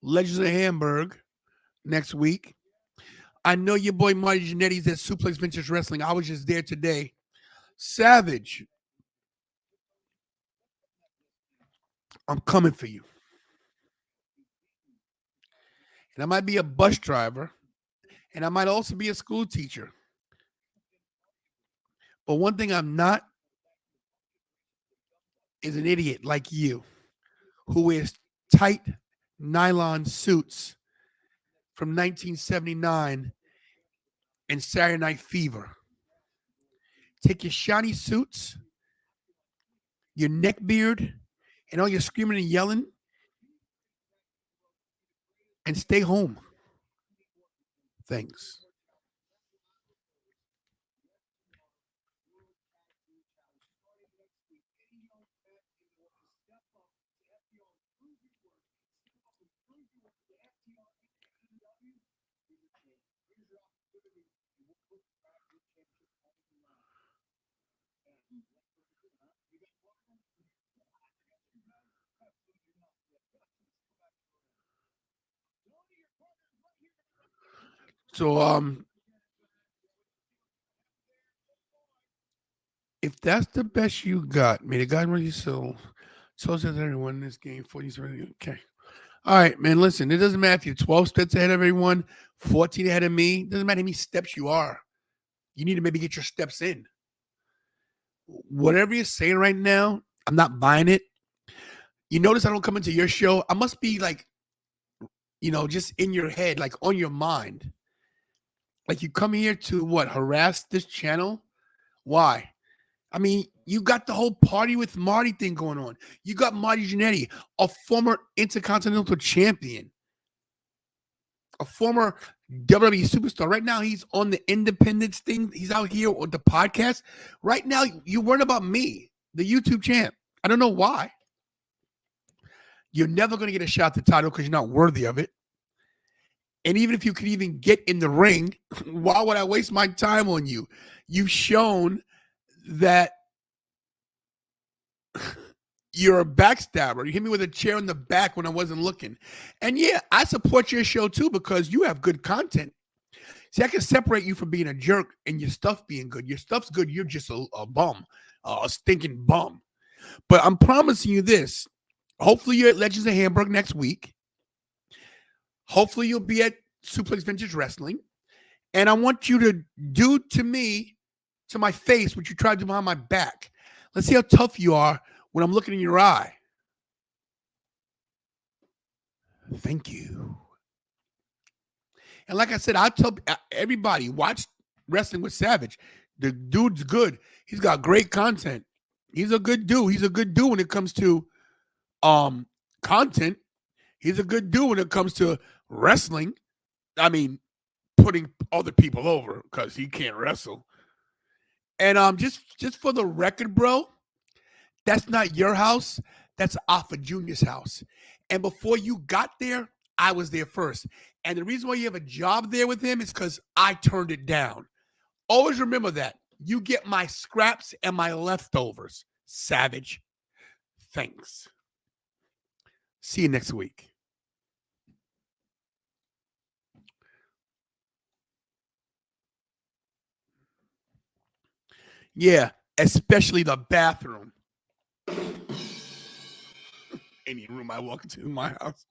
Legends of Hamburg next week. I know your boy Marty Jannetty's at Suplex Ventures Wrestling. I was just there today. Savage, I'm coming for you. And I might be a bus driver, and I might also be a school teacher. But one thing I'm not is an idiot like you who wears tight nylon suits from 1979 and Saturday Night Fever. Take your shiny suits, your neck beard, and all your screaming and yelling, and stay home. Thanks. So if that's the best you got, may the God run your soul. So says everyone in this game. 40's really okay. All right, man. Listen, it doesn't matter if you're 12 steps ahead of everyone, 14 ahead of me. It doesn't matter how many steps you are. You need to maybe get your steps in. Whatever you're saying right now, I'm not buying it. You notice I don't come into your show. I must be like, just in your head, like on your mind. Like you come here to what? Harass this channel? Why? I mean, you got the whole party with Marty thing going on. You got Marty Jannetty, a former Intercontinental Champion, a former WWE superstar. Right now, he's on the Independence thing. He's out here on the podcast. Right now, you weren't about me, the YouTube champ. I don't know why. You're never going to get a shot at the title because you're not worthy of it. And even if you could even get in the ring, why would I waste my time on you? You've shown that you're a backstabber. You hit me with a chair in the back when I wasn't looking. And yeah, I support your show too because you have good content. See, I can separate you from being a jerk and your stuff being good. Your stuff's good. You're just a bum, a stinking bum. But I'm promising you this. Hopefully you're at Legends of Hamburg next week. Hopefully you'll be at Suplex Vintage Wrestling. And I want you to do to me, to my face, what you tried to do behind my back. Let's see how tough you are when I'm looking in your eye. Thank you. And like I said, I tell everybody, watch Wrestling with Savage. The dude's good. He's got great content. He's a good dude. He's a good dude when it comes to content. He's a good dude when it comes to wrestling. I mean, putting other people over because he can't wrestle. And just for the record, bro, that's not your house. That's Alpha Junior's house. And before you got there, I was there first. And the reason why you have a job there with him is because I turned it down. Always remember that. You get my scraps and my leftovers, Savage. Thanks. See you next week. Yeah, especially the bathroom. Any room I walk into in my house.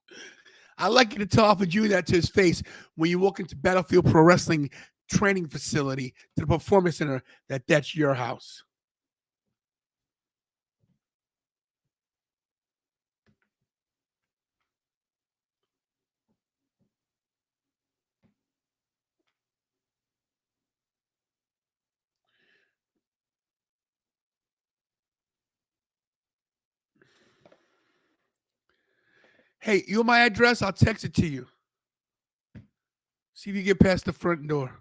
I like you to tell Alpha Junior that to his face when you walk into Battlefield Pro Wrestling training facility to the Performance Center that's your house. Hey, you want my address? I'll text it to you. See if you get past the front door.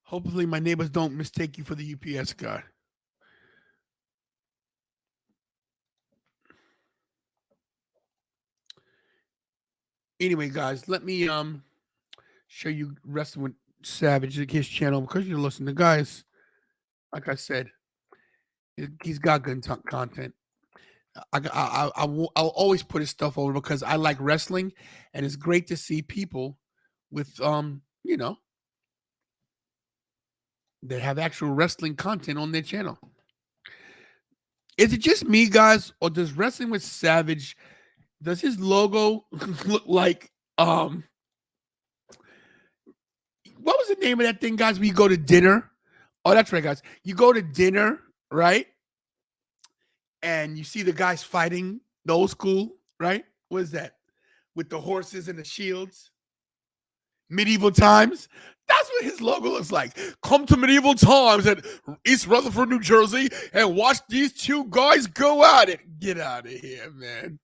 Hopefully my neighbors don't mistake you for the UPS guy. Anyway, guys, let me show you Wrestling with Savage, his channel, because you're listening to guys. Like I said, he's got good content. I'll always put his stuff over because I like wrestling, and it's great to see people with that have actual wrestling content on their channel. Is it just me, guys, or does Wrestling with Savage, does his logo look like what was the name of that thing, guys? We go to dinner. Oh, that's right, guys. You go to dinner, right? And you see the guys fighting the old school, right? What is that? With the horses and the shields. Medieval times. That's what his logo looks like. Come to medieval times at East Rutherford, New Jersey, and watch these two guys go at it. Get out of here, man.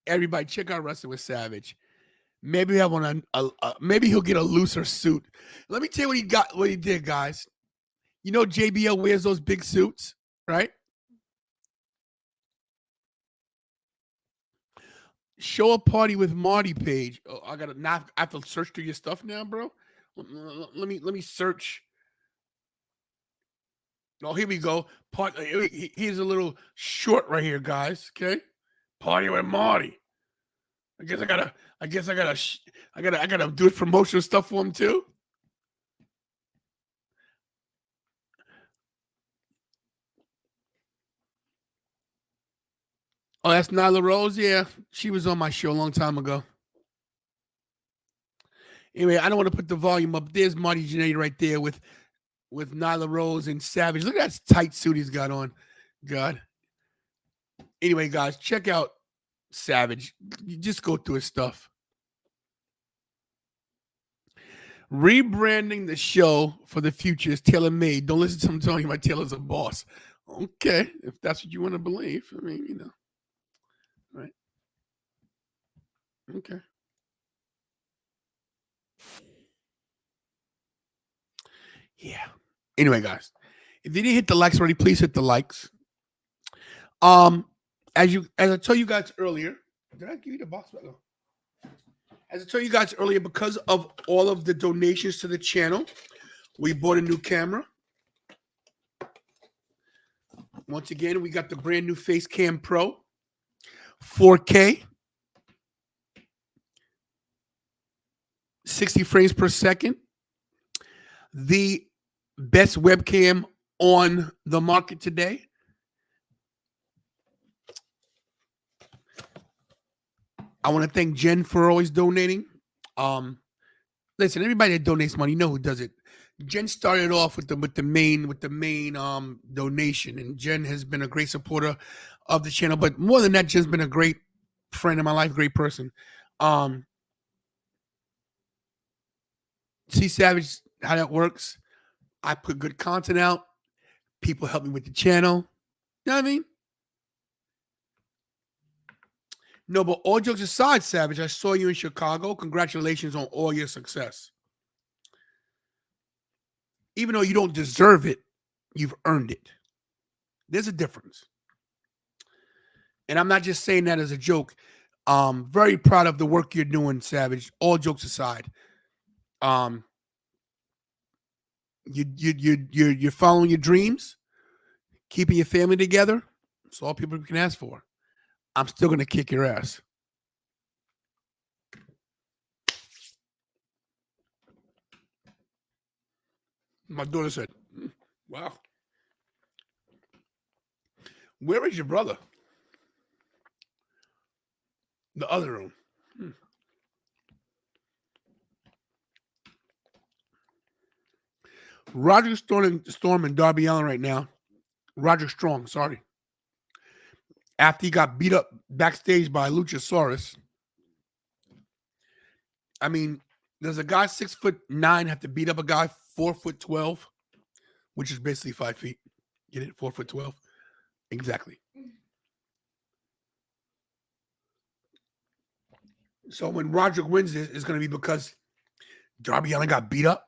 Everybody, check out Wrestling with Savage. Maybe I want maybe he'll get a looser suit. Let me tell you what he did, guys. You know JBL wears those big suits, right? Show a party with Marty page. Oh, I have to search through your stuff now, bro. Let me search. Oh, here we go. Here's a little short right here, guys. Okay, party with Marty. I guess I gotta do promotional stuff for him too. Oh, that's Nyla Rose. Yeah, she was on my show a long time ago. Anyway, I don't want to put the volume up. There's Marty Jannetty right there with Nyla Rose and Savage. Look at that tight suit he's got on. God. Anyway, guys, check out Savage. You just go through his stuff. Rebranding the show for the future is tailor-made. Don't listen to him telling you my tailor's a boss. Okay, if that's what you want to believe. I mean, right? Okay. Yeah. Anyway, guys, if you didn't hit the likes already, please hit the likes. As I told you guys earlier, Did I give you the box back? No. As I told you guys earlier, because of all of the donations to the channel, we bought a new camera. Once again, we got the brand new Facecam Pro, 4K, 60 frames per second. The best webcam on the market today. I want to thank Jen for always donating. Listen, everybody that donates money, you know who does it. Jen started off with the main donation, and Jen has been a great supporter of the channel. But more than that, Jen's been a great friend in my life, great person. See, Savage, how that works. I put good content out. People help me with the channel. You know what I mean? No, but all jokes aside, Savage, I saw you in Chicago. Congratulations on all your success. Even though you don't deserve it, you've earned it. There's a difference. And I'm not just saying that as a joke. Very proud of the work you're doing, Savage. All jokes aside. You're following your dreams, keeping your family together. That's all people can ask for. I'm still gonna kick your ass. My daughter said, "Wow, where is your brother?" The other room. Roger Storm and Darby Allin right now. Roger Strong, sorry. After he got beat up backstage by Luchasaurus. I mean, does a guy 6'9" have to beat up a guy 4'12", which is basically 5 feet? Get it? 4'12". Exactly. So when Roger wins this, it's going to be because Darby Allin got beat up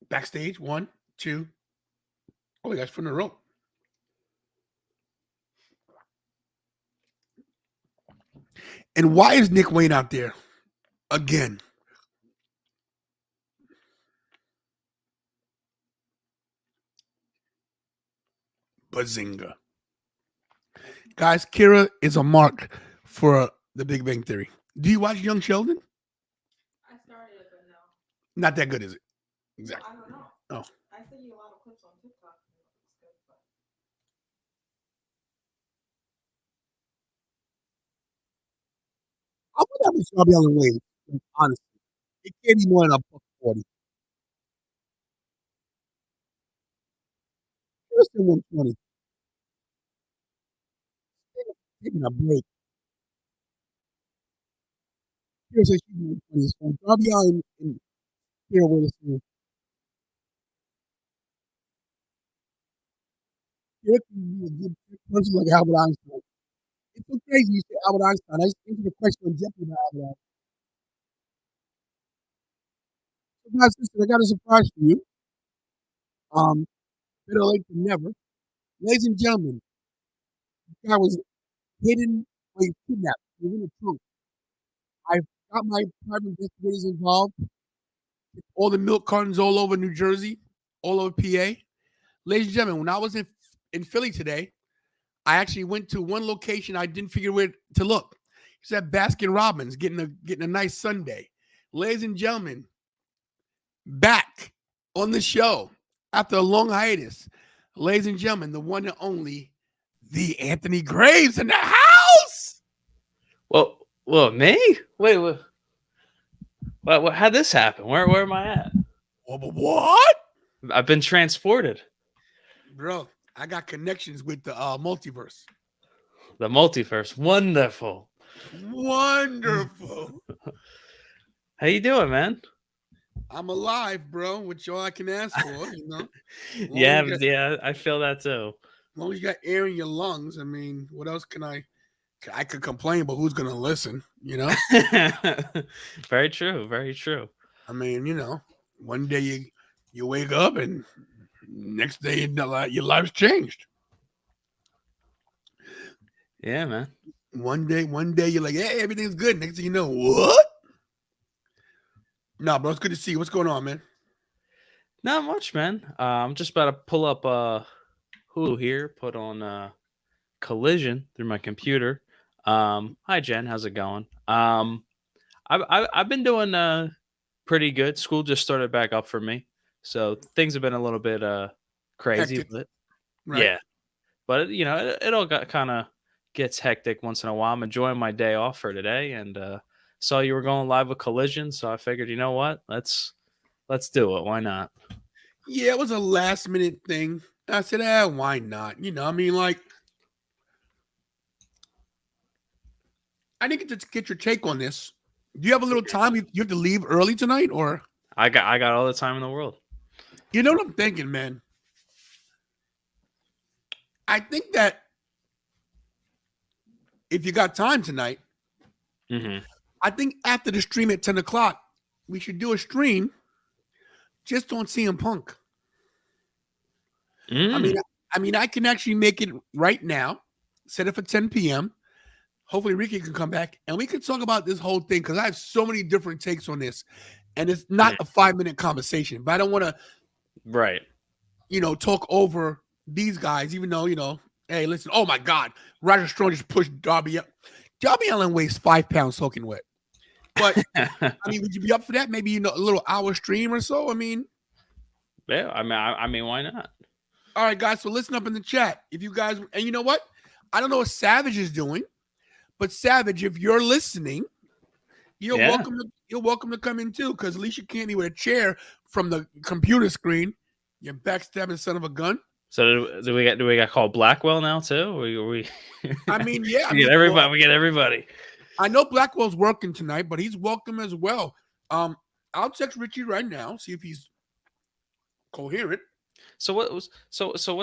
backstage. 1, 2. Oh, he got from the rope. And why is Nick Wayne out there again? Bazinga. Guys, Kira is a mark for the Big Bang Theory. Do you watch Young Sheldon? I started it, but no. Not that good, is it? Exactly. I don't know. Oh. I see you a lot of clips on TikTok. It's good, but... I would have a Darby Allin Wayne, honestly. It can't be more than $140. Less than 120. Taking a break. Here's a huge 120. Darby Allin and Kira were the same. Kira can be a good person like Albert Einstein. It's so crazy you say Albert Einstein. I just answered the question on Jeopardy about Albert Einstein. So guys, listen, I got a surprise for you. Better late than never. Ladies and gentlemen, this guy was hidden or kidnapped. He was in a trunk. I've got my private investigators involved. All the milk cartons all over New Jersey, all over PA. Ladies and gentlemen, when I was in Philly today, I actually went to one location. I didn't figure where to look. It's at Baskin Robbins, getting a nice Sunday. Ladies and gentlemen, back on the show after a long hiatus. Ladies and gentlemen, the one and only, the Anthony Graves in the house. Well, me? Wait, what? How'd this happen? Where am I at? What? I've been transported. Bro, I got connections with the multiverse. The multiverse. Wonderful. Wonderful. How you doing, man? I'm alive, bro, which all I can ask for, you know. Yeah, I feel that too. As long as you got air in your lungs, I mean, what else can I could complain, but who's gonna listen, you know? Very true, very true. I mean, you know, one day you wake up and next day your life's changed. Yeah, man. One day you're like, hey, everything's good. Next thing you know, what? Nah, bro, it's good to see you. What's going on, man? Not much, man. I'm just about to pull up Hulu here, put on Collision through my computer. Hi Jen, how's it going? I've been doing pretty good. School just started back up for me, so things have been a little bit crazy, Hectic, but right? yeah. But it all got kind of gets hectic once in a while. I'm enjoying my day off for today, and saw you were going live with Collision, so I figured, you know what, let's do it. Why not? Yeah, it was a last minute thing. I said, why not? I mean, like, I didn't get to get your take on this. Do you have a little time? You have to leave early tonight, or I got all the time in the world. you know what I'm thinking, man? I think that if you got time tonight, Mm-hmm. I think after the stream at 10 o'clock, we should do a stream just on CM Punk. I mean, I can actually make it right now, set it for 10 p.m. Hopefully Ricky can come back and we can talk about this whole thing because I have so many different takes on this. And it's not a 5-minute conversation, but I don't want to, Right. Talk over these guys, even though, hey, listen, oh my God, Roger Strong just pushed Darby up. Darby Allin weighs 5 pounds soaking wet. But I mean, would you be up for that? Maybe, a little hour stream or so? I mean, yeah, I mean, why not? all right, guys. So listen up in the chat. If you guys, and you know what? I don't know what Savage is doing, but Savage, if you're listening, you're welcome. You're welcome to come in too, because Alicia Candy with a chair from the computer screen. You backstabbing son of a gun. So do we got called Blackwell now too? We I mean, yeah. we get everybody. We get everybody. I know Blackwell's working tonight, but he's welcome as well. I'll text Richie right now, see if he's coherent. So what's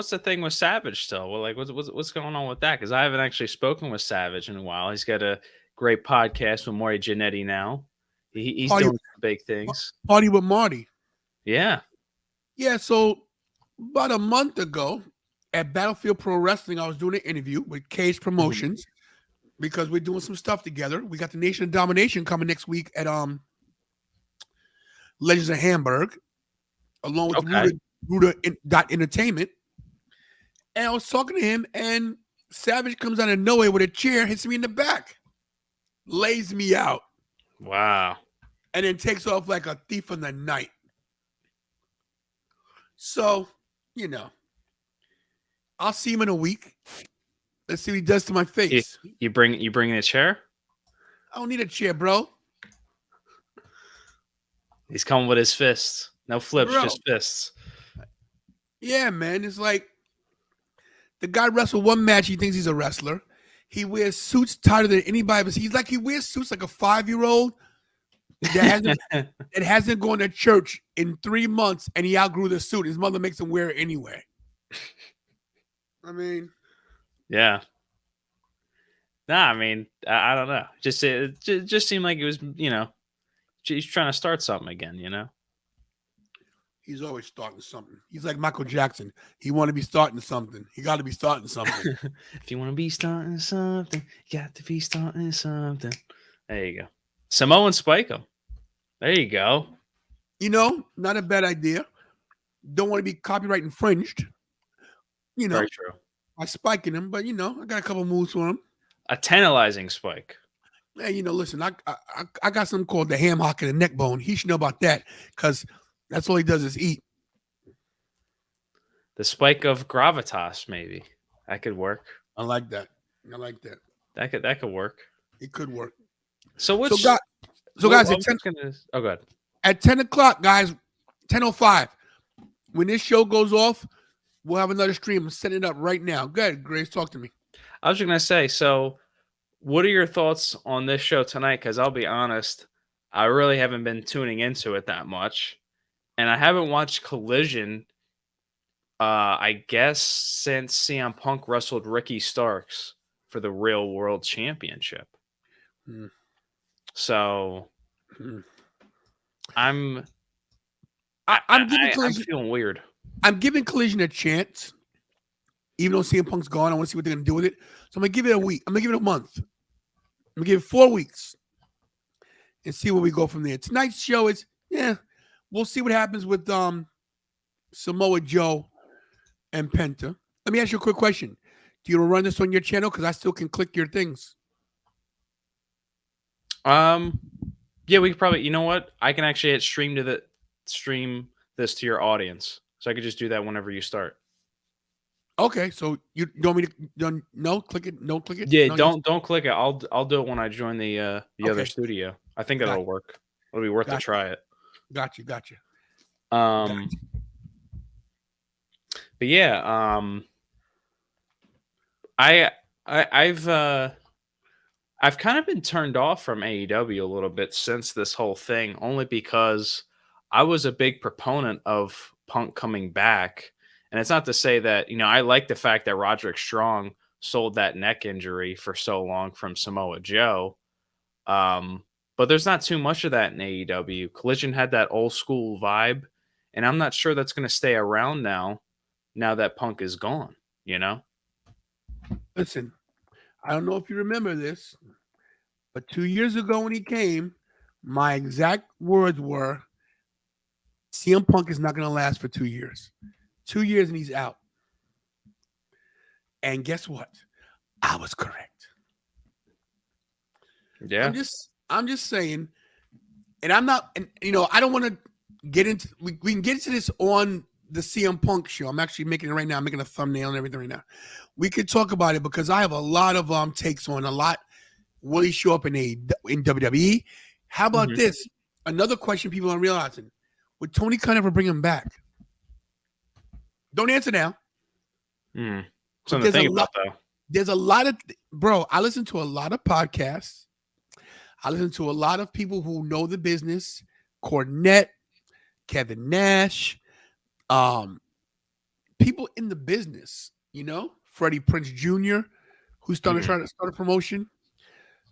the thing with Savage still? Well, like what's going on with that? Because I haven't actually spoken with Savage in a while. He's got a great podcast with Maury Jannetty now. He's doing big things. Party with Marty. Yeah. Yeah, so about a month ago at Battlefield Pro Wrestling, I was doing an interview with Cage Promotions because we're doing some stuff together. We got the Nation of Domination coming next week at Legends of Hamburg, along with Ruder Entertainment. And I was talking to him, and Savage comes out of nowhere with a chair, hits me in the back, lays me out. Wow. And then takes off like a thief in the night. So, I'll see him in a week. Let's see what he does to my face. You bring a chair? I don't need a chair, bro. He's coming with his fists. No flips, Bro. just fists. Yeah, man. It's like the guy wrestled one match. He thinks he's a wrestler. He wears suits tighter than anybody else. He's like, he wears suits like a 5-year-old that hasn't gone to church in 3 months, and he outgrew the suit. His mother makes him wear it anyway. I mean, yeah. Nah, I mean, I don't know. It just seemed like it was, he's trying to start something again, He's always starting something. He's like Michael Jackson. He want to be starting something. He got to be starting something. If you want to be starting something, you got to be starting something. There you go. Samoan Spike him. There you go. Not a bad idea. Don't want to be copyright infringed. Very true. By spiking him, but I got a couple moves for him. A tantalizing spike. Hey, listen, I got something called the ham hock and the neck bone. He should know about that because that's all he does is eat. The spike of gravitas, maybe. That could work. I like that. That could work. It could work. So guys, at 10, oh, good. At 10 o'clock, guys, 10:05. When this show goes off, we'll have another stream. I'm setting it up right now. Go ahead, Grace. Talk to me. I was just going to say, so what are your thoughts on this show tonight? Because I'll be honest, I really haven't been tuning into it that much. And I haven't watched Collision, I guess, since CM Punk wrestled Ricky Starks for the Real World Championship. So I'm feeling weird. I'm giving Collision a chance. Even though CM Punk's gone, I want to see what they're going to do with it. So I'm going to give it a week. I'm going to give it a month. We give it 4 weeks and see where we go from there. Tonight's show is, we'll see what happens with Samoa Joe and Penta. Let me ask you a quick question. Do you want to run this on your channel? Because I still can click your things. Yeah, we could probably. You know what? I can actually hit stream this to your audience, so I could just do that whenever you start. Okay, so you want me to no click it? No click it? Yeah, No, don't click it. I'll do it when I join the other Okay. studio. I think that'll work. It'll be worth a Gotcha. try it. Got you. But yeah, I've kind of been turned off from AEW a little bit since this whole thing, only because I was a big proponent of Punk coming back. And it's not to say that, I like the fact that Roderick Strong sold that neck injury for so long from Samoa Joe. But there's not too much of that in AEW. Collision had that old school vibe, and I'm not sure that's going to stay around now that Punk is gone, Listen, I don't know if you remember this, but 2 years ago when he came, my exact words were, CM Punk is not going to last for 2 years. 2 years and he's out. And guess what? I was correct. Yeah. I'm just saying, and I'm not, and I don't want to get into, we can get into this on the CM Punk show. I'm actually making it right now. I'm making a thumbnail and everything right now. We could talk about it because I have a lot of takes on a lot. Will he show up in WWE? How about this? Another question people aren't realizing. Would Tony Khan ever bring him back? Don't answer now. Something to think about, though. There's a lot of, bro, I listen to a lot of podcasts. I listen to a lot of people who know the business. Cornette, Kevin Nash, people in the business, Freddie Prinze Jr., who's trying to start a promotion.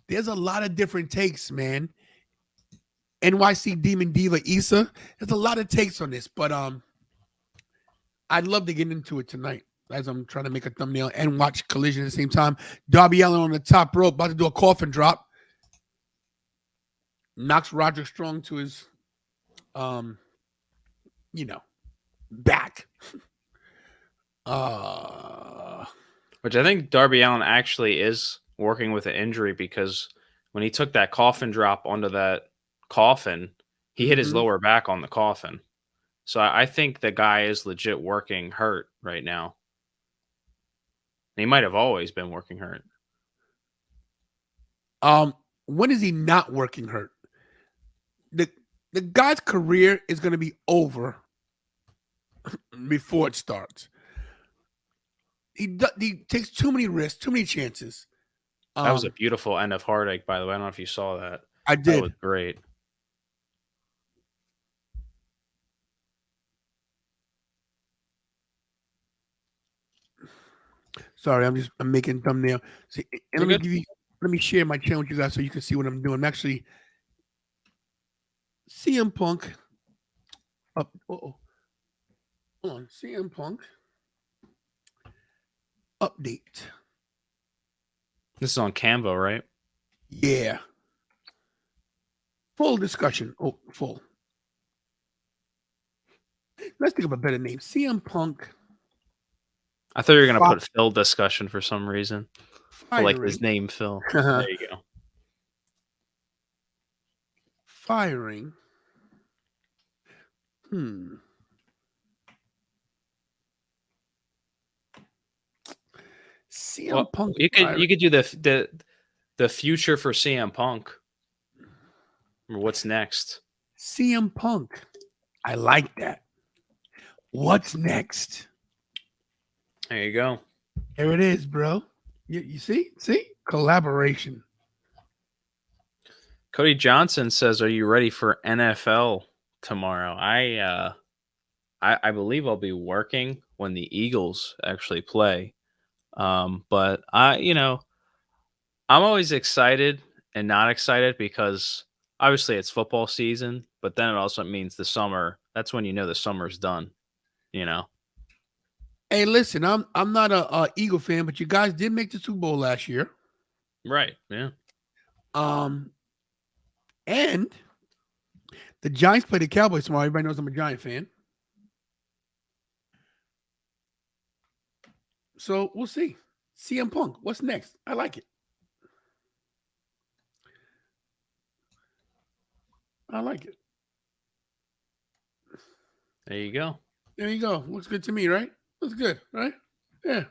There's a lot of different takes, man. NYC Demon Diva Issa. There's a lot of takes on this, but I'd love to get into it tonight as I'm trying to make a thumbnail and watch Collision at the same time. Darby Allin on the top rope, about to do a coffin drop. Knocks Roderick Strong to his, back. Which I think Darby Allin actually is working with an injury, because when he took that coffin drop onto that coffin, he hit his lower back on the coffin. So I think the guy is legit working hurt right now. And he might have always been working hurt. When is he not working hurt? The guy's career is going to be over before it starts. He takes too many risks, too many chances. That was a beautiful end of Heartache, by the way. I don't know if you saw that. I did. That was great. Sorry, I'm making a thumbnail. See, and let me share my channel with you guys so you can see what I'm doing. I'm actually CM Punk up. Hold on, CM Punk update. This is on Canva, right? Yeah. Full discussion. Oh, full. Let's think of a better name. CM Punk. I thought you were going to put Phil discussion for some reason. I like his name, Phil. There you go. Firing. CM Punk. You could do the future for CM Punk. Or what's next? CM Punk. I like that. What's next? There you go. There it is, bro. You see? Collaboration. Cody Johnson says, "Are you ready for NFL tomorrow?" I believe I'll be working when the Eagles actually play. But I'm always excited and not excited, because obviously it's football season, but then it also means the summer. That's when the summer's done. Hey, listen, I'm not a Eagle fan, but you guys did make the Super Bowl last year. Right. Yeah. And the Giants play the Cowboys tomorrow. Everybody knows I'm a Giant fan. So we'll see. CM Punk, what's next? I like it. I like it. There you go. There you go. Looks good to me, right? Looks good, right? Yeah.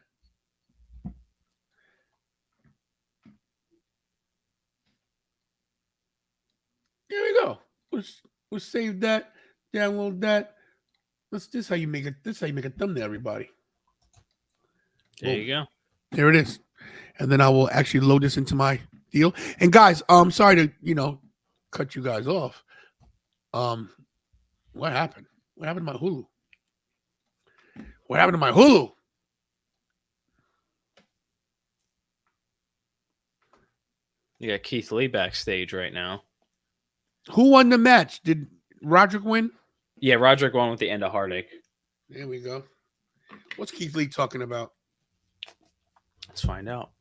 There we go. We'll save that, download that. This is how you make it. This is how you make a thumbnail, everybody. There Boom. you go. There it is. And then I will actually load this into my deal. And guys, I'm sorry to, cut you guys off. What happened? What happened to my Hulu? What happened to my Hulu? You got Keith Lee backstage right now. Who won the match? Did Roderick win? Yeah, Roderick won with the end of Heartache. There we go. What's Keith Lee talking about? Let's find out.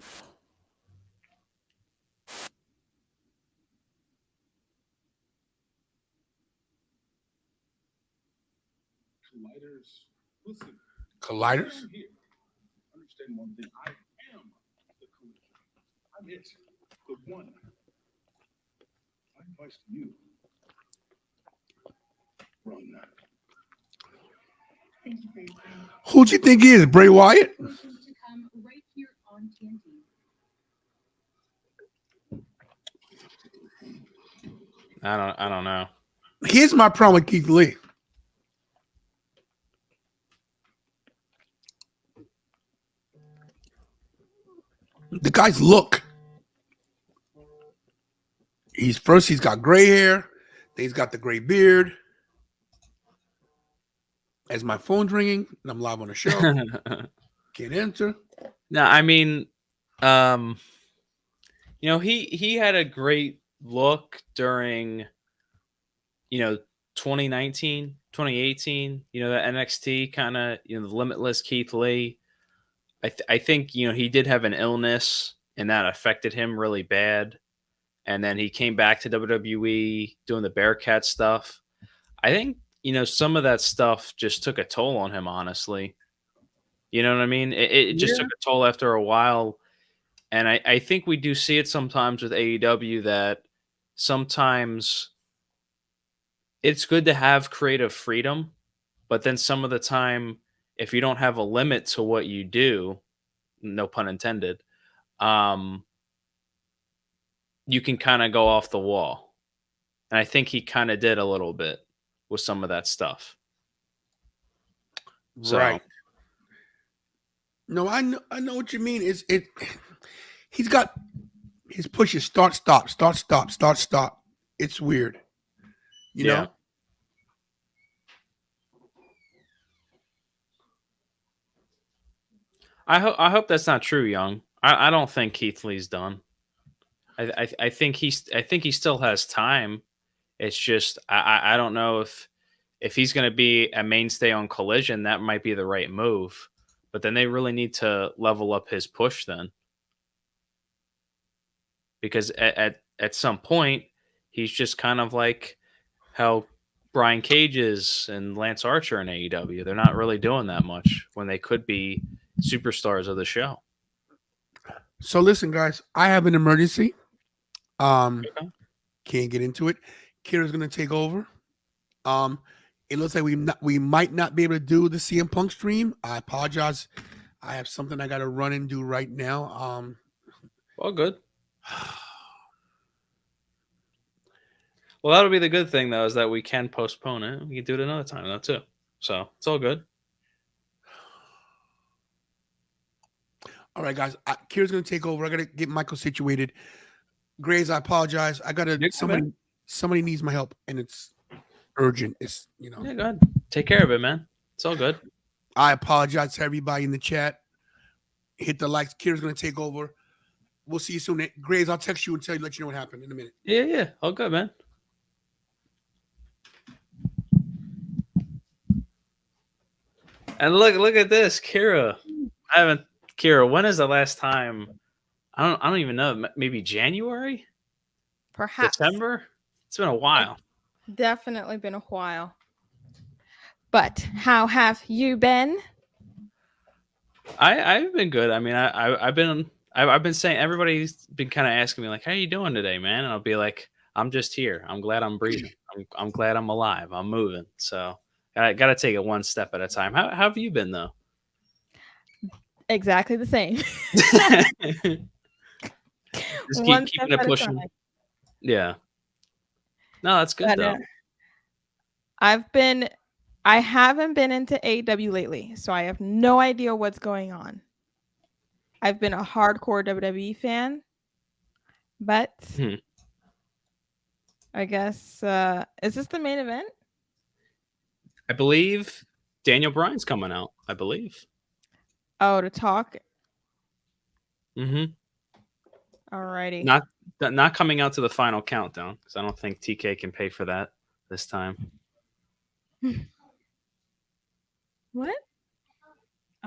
Colliders. Listen. Colliders? I'm here. Understand one thing. I am the collision. I'm it. The one. My advice to you. Run. Thank you for your time. Who'd you think he is? Bray Wyatt? Welcome to come right here on TNT. I don't know. Here's my problem with Keith Lee. The guy's look. He's got gray hair. Then he's got the gray beard. As my phone's ringing and I'm live on the show, can't answer. No, I mean, he had a great look during, 2019, 2018, the NXT kind of, the limitless Keith Lee. I think, he did have an illness and that affected him really bad. And then he came back to WWE doing the Bearcat stuff. I think, some of that stuff just took a toll on him, honestly. You know what I mean? It just took a toll after a while. And I think we do see it sometimes with AEW that sometimes it's good to have creative freedom, but then some of the time, if you don't have a limit to what you do, no pun intended, you can kind of go off the wall. And I think he kind of did a little bit with some of that stuff. Right. No, I know what you mean. He's got his pushes start, stop, start, stop, start, stop. It's weird. You know? I hope that's not true, Young. I don't think Keith Lee's done. I think he still has time. It's just I don't know if he's going to be a mainstay on Collision, that might be the right move. But then they really need to level up his push then, because at some point he's just kind of like how Brian Cage is and Lance Archer in AEW. They're not really doing that much when they could be superstars of the show. So listen, guys, I have an emergency. Can't get into it. Kira's gonna take over. It looks like we might not be able to do the CM Punk stream. I apologize. I have something I gotta run and do right now. Well, good. Well, that'll be the good thing though, is that we can postpone it. We can do it another time though too. So it's all good. All right, guys. Kira's gonna take over. I gotta get Michael situated. Grays, I apologize. I gotta somebody needs my help, and it's urgent. It's Yeah, go ahead. Take care of it, man. It's all good. I apologize to everybody in the chat. Hit the likes. Kira's gonna take over. We'll see you soon. Grays, I'll text you and let you know what happened in a minute. Yeah. All good, man. And look at this, Kira. Kira, when is the last time? I don't even know. Maybe January? Perhaps. December? It's been a while. Definitely been a while. But how have you been? I've been good. I mean, I've been saying, everybody's been kind of asking me like, "How you doing today, man?" And I'll be like, "I'm just here. I'm glad I'm breathing. I'm glad I'm alive. I'm moving." So I got to take it one step at a time. How have you been though? Exactly the same. Just One keeping step it at a pushing. time. Yeah. No, that's good But though. I haven't been into AEW lately, so I have no idea what's going on. I've been a hardcore WWE fan, but Hmm. I guess is this the main event? I believe Daniel Bryan's coming out. I believe. Oh, to talk. Mm-hmm. Alrighty. Not coming out to the final countdown because I don't think TK can pay for that this time. What?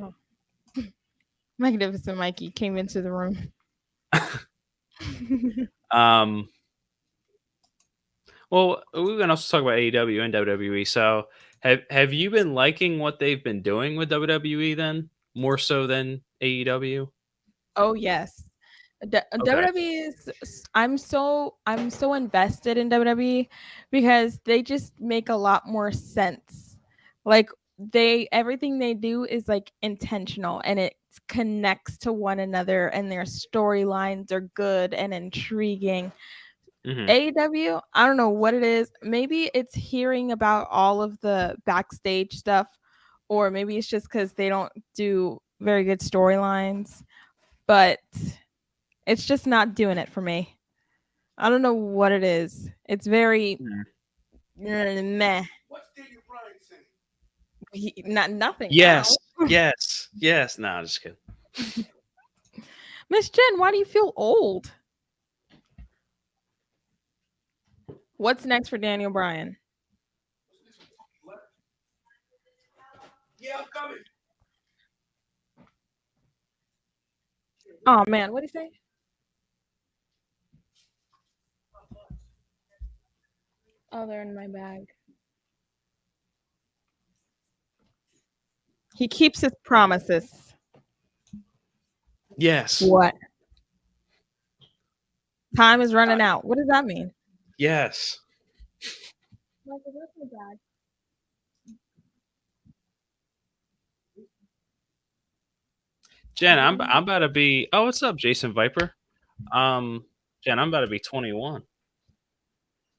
Oh. Magnificent Mikey came into the room. Well, we can also talk about AEW and WWE. So, have you been liking what they've been doing with WWE then, more so than AEW? Oh yes. Okay. WWE is I'm so invested in WWE because they just make a lot more sense. Like everything they do is like intentional and it connects to one another and their storylines are good and intriguing. Mm-hmm. AEW, I don't know what it is. Maybe it's hearing about all of the backstage stuff, or maybe it's just because they don't do very good storylines. But it's just not doing it for me. I don't know what it is. It's very meh. What's Daniel Bryan saying? Not nothing. Yes, Wow. yes. No, I'm just kidding. Miss Jen, why do you feel old? What's next for Daniel Bryan? Yeah, I'm coming. Oh man, what did he say? Oh, they're in my bag. He keeps his promises. Yes, What? Time is running out. What does that mean? yes. Jen, I'm about to be. Oh, what's up, Jason Viper? Jen, I'm about to be 21.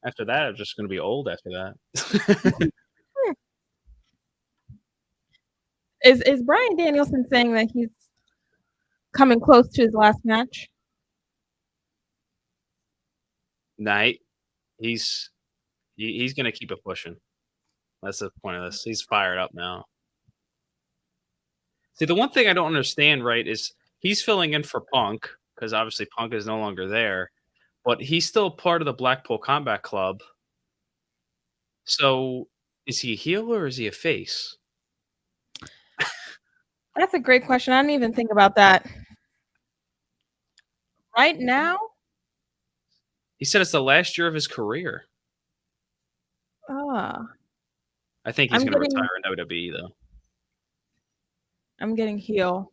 After that, I'm just going to be old. After that. Is Brian Danielson saying that he's coming close to his last match? Night. He's going to keep it pushing. That's the point of this. He's fired up now. See, the one thing I don't understand, right, is he's filling in for Punk because obviously Punk is no longer there, but he's still part of the Blackpool Combat Club. So, is he a heel or is he a face? That's a great question. I didn't even think about that. Right now, He said it's the last year of his career. I think he's I'm going to getting retire in WWE though. I'm getting heel.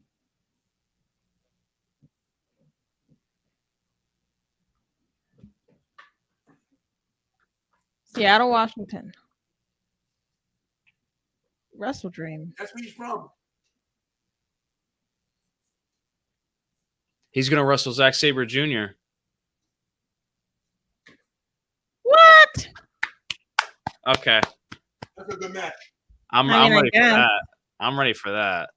Seattle, Washington. Wrestle Dream. That's where he's from. He's going to wrestle Zack Sabre Jr. What? Okay. That's a good match. I'm I ready for guess. that. I'm ready for that.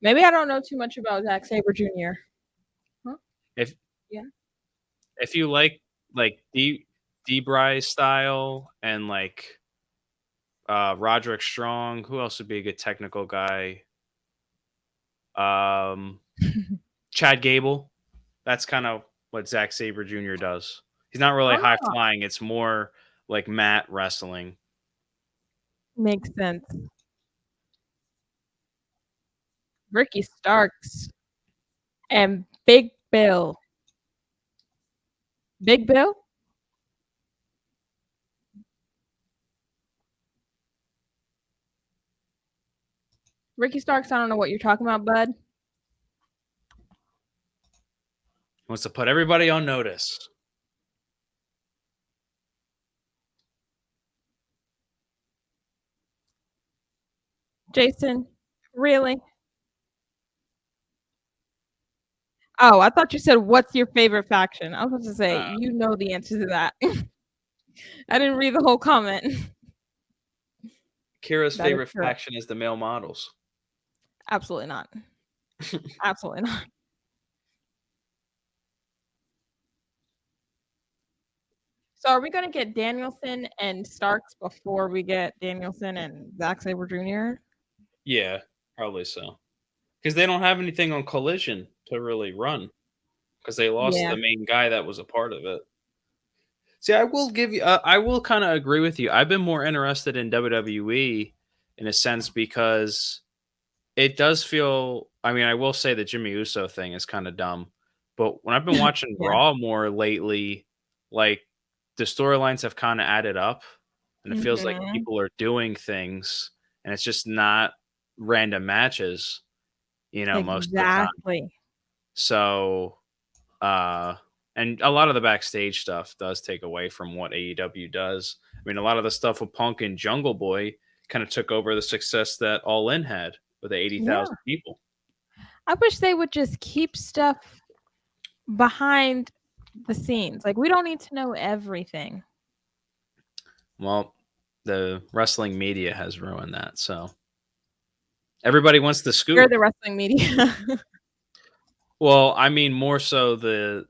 Maybe I don't know too much about Zack Sabre Jr. If you like D-Bry style and like Roderick Strong, who else would be a good technical guy? Chad Gable. That's kind of what Zack Sabre Jr. does. He's not really high flying. It's more like mat wrestling. Makes sense. Ricky Starks and Big Bill. Big Bill? Ricky Starks, I don't know what you're talking about, bud. Wants to put everybody on notice. Jason, really? Oh, I thought you said, what's your favorite faction? I was about to say, you know the answer to that. I didn't read the whole comment. Kira's That is favorite correct. faction is the male models. Absolutely not. Absolutely not. So are we going to get Danielson and Starks before we get Danielson and Zack Sabre Jr.? Yeah, probably so. Because they don't have anything on Collision to really run. Because they lost Yeah. the main guy that was a part of it. See, I will give you. I will kind of agree with you. I've been more interested in WWE in a sense because it does feel. I mean, I will say the Jimmy Uso thing is kind of dumb, but when I've been watching Yeah. Raw more lately, like the storylines have kind of added up, and it feels like Mhm. people are doing things, and it's just not random matches. Most of the time. Exactly. So, and a lot of the backstage stuff does take away from what AEW does. I mean, a lot of the stuff with Punk and Jungle Boy kind of took over the success that All In had with the 80,000 people. I wish they would just keep stuff behind the scenes. Like, we don't need to know everything. Well, the wrestling media has ruined that. So everybody wants the scoop. You're the wrestling media. Well, I mean, more so the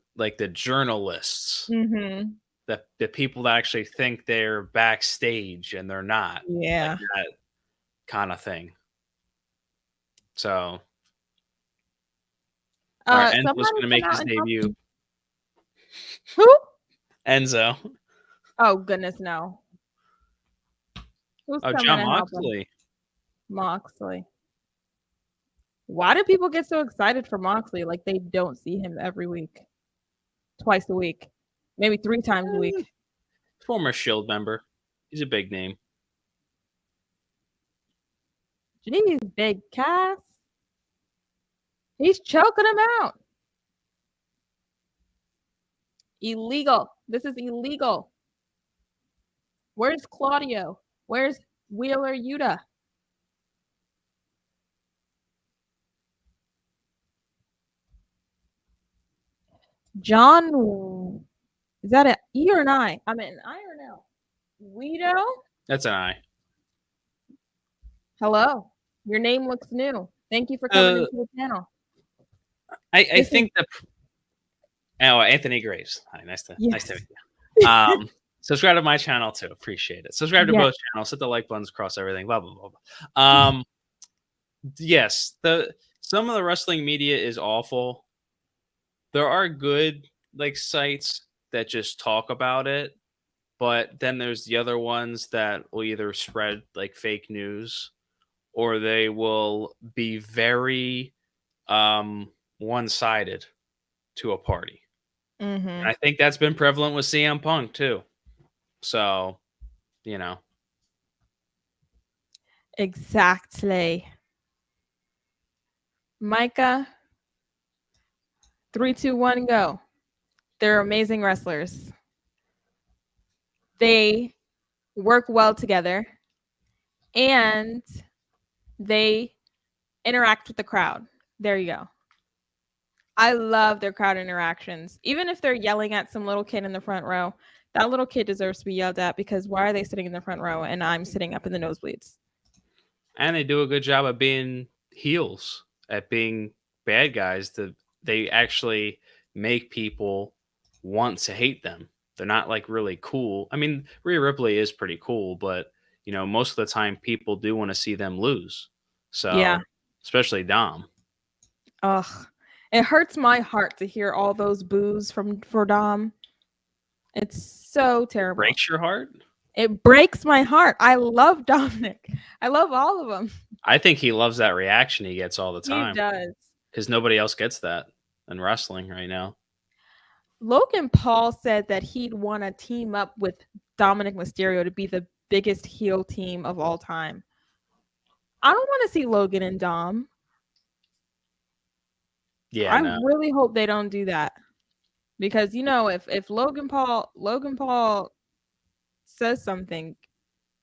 journalists, Mm-hmm. the people that actually think they're backstage and they're not. Yeah. Like that kind of thing. So, all right, Enzo's going to make his debut. Who? Enzo. Oh, goodness, no. Who's coming John to help him? Moxley. Moxley. Why do people get so excited for Moxley? Like they don't see him every week, twice a week, maybe 3 times a week. Former Shield member. He's a big name. Jeez, Big Cass. He's choking him out. Illegal. This is illegal. Where's Claudio? Where's Wheeler Yuta? John, is that an E or an I? I mean, an I or an L? Guido? That's an I. Hello. Your name looks new. Thank you for coming into the channel. I think that. Oh, Anthony Graves. Hi, nice to meet you. Subscribe to my channel too. Appreciate it. Subscribe to both channels. Hit the like buttons across everything. Blah blah blah blah. Yes, some of the wrestling media is awful. There are good sites that just talk about it, but then there's the other ones that will either spread fake news or they will be very one-sided to a party. Mm-hmm. And I think that's been prevalent with CM Punk too. So, Exactly. Micah, 3, 2, 1, go. They're amazing wrestlers. They work well together and they interact with the crowd. There you go. I love their crowd interactions. Even if they're yelling at some little kid in the front row, that little kid deserves to be yelled at because why are they sitting in the front row and I'm sitting up in the nosebleeds? And they do a good job of being heels, at being bad guys. They actually make people want to hate them. They're not really cool. I mean, Rhea Ripley is pretty cool, but most of the time people do want to see them lose. So, especially Dom. Ugh. It hurts my heart to hear all those boos for Dom. It's so terrible. It breaks your heart? It breaks my heart. I love Dominic. I love all of them. I think he loves that reaction he gets all the time. He does. Because nobody else gets that in wrestling right now. Logan Paul said that he'd want to team up with Dominic Mysterio to be the biggest heel team of all time. I don't want to see Logan and Dom. Yeah, I no. really hope they don't do that. Because if Logan Paul says something,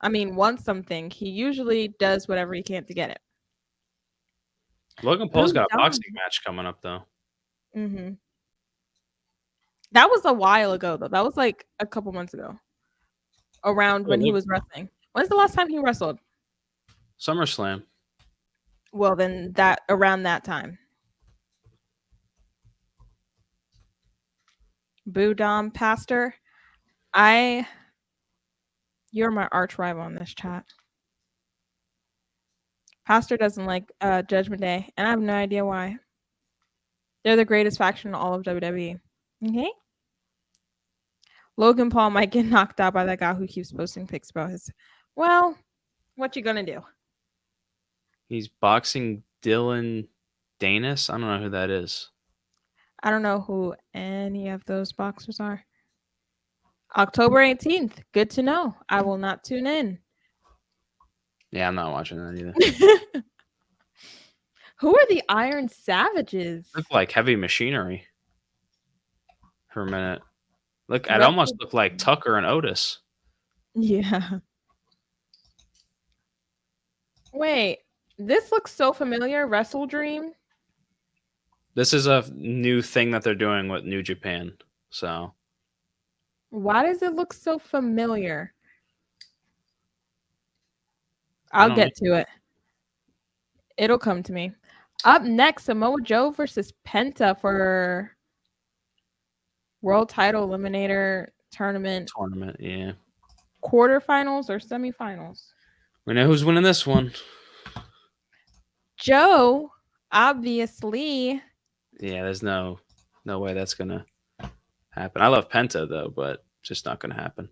wants something, he usually does whatever he can to get it. Logan Paul's got a Dom. boxing match coming up though. Mm-hmm. That was a while ago though. That was like a couple months ago. Around when he was wrestling. When's the last time he wrestled? SummerSlam. Well, then around that time. Boo Dom Pastor. You're my arch rival in this chat. Pastor doesn't like Judgment Day, and I have no idea why. They're the greatest faction in all of WWE. Okay? Logan Paul might get knocked out by that guy who keeps posting pics about his. Well, what you gonna do? He's boxing Dylan Danis. I don't know who that is. I don't know who any of those boxers are. October 18th. Good to know. I will not tune in. Yeah, I'm not watching that either. Who are the Iron Savages? Look like Heavy Machinery for a minute. Look, it almost looked like Tucker and Otis. Yeah. Wait, this looks so familiar. Wrestle Dream. This is a new thing that they're doing with New Japan. So why does it look so familiar? I'll get to it. It'll come to me. Up next, Samoa Joe versus Penta for World Title Eliminator Tournament. Yeah. Quarterfinals or semifinals? We know who's winning this one. Joe, obviously. Yeah, there's no way that's gonna happen. I love Penta though, but it's just not gonna happen.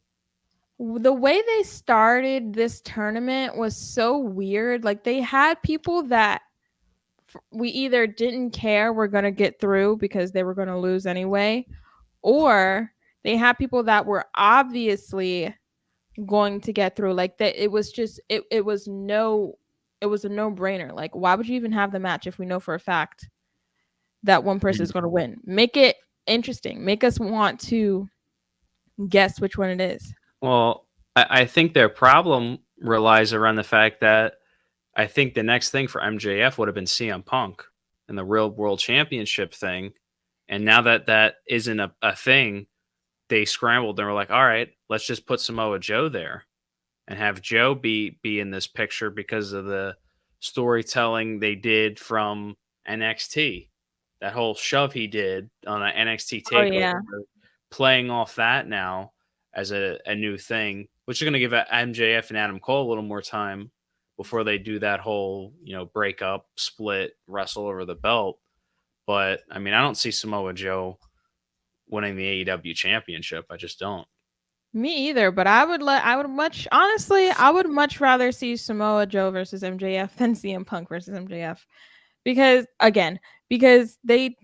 The way they started this tournament was so weird. Like they had people that we either didn't care were going to get through because they were going to lose anyway, or they had people that were obviously going to get through. Like that, it was just it was a no-brainer. Like, why would you even have the match if we know for a fact that one person is going to win? Make it interesting. Make us want to guess which one it is. Well, I think their problem relies around the fact that I think the next thing for MJF would have been CM Punk and the Real World Championship thing. And now that isn't a thing, they scrambled and were like, all right, let's just put Samoa Joe there and have Joe be in this picture because of the storytelling they did from NXT. That whole shove he did on an NXT takeover, yeah. Playing off that now as a new thing, which is going to give MJF and Adam Cole a little more time before they do that whole, break up, split, wrestle over the belt. But I mean, I don't see Samoa Joe winning the AEW championship. I just don't. Me either, but I would much rather see Samoa Joe versus MJF than CM Punk versus MJF. Because they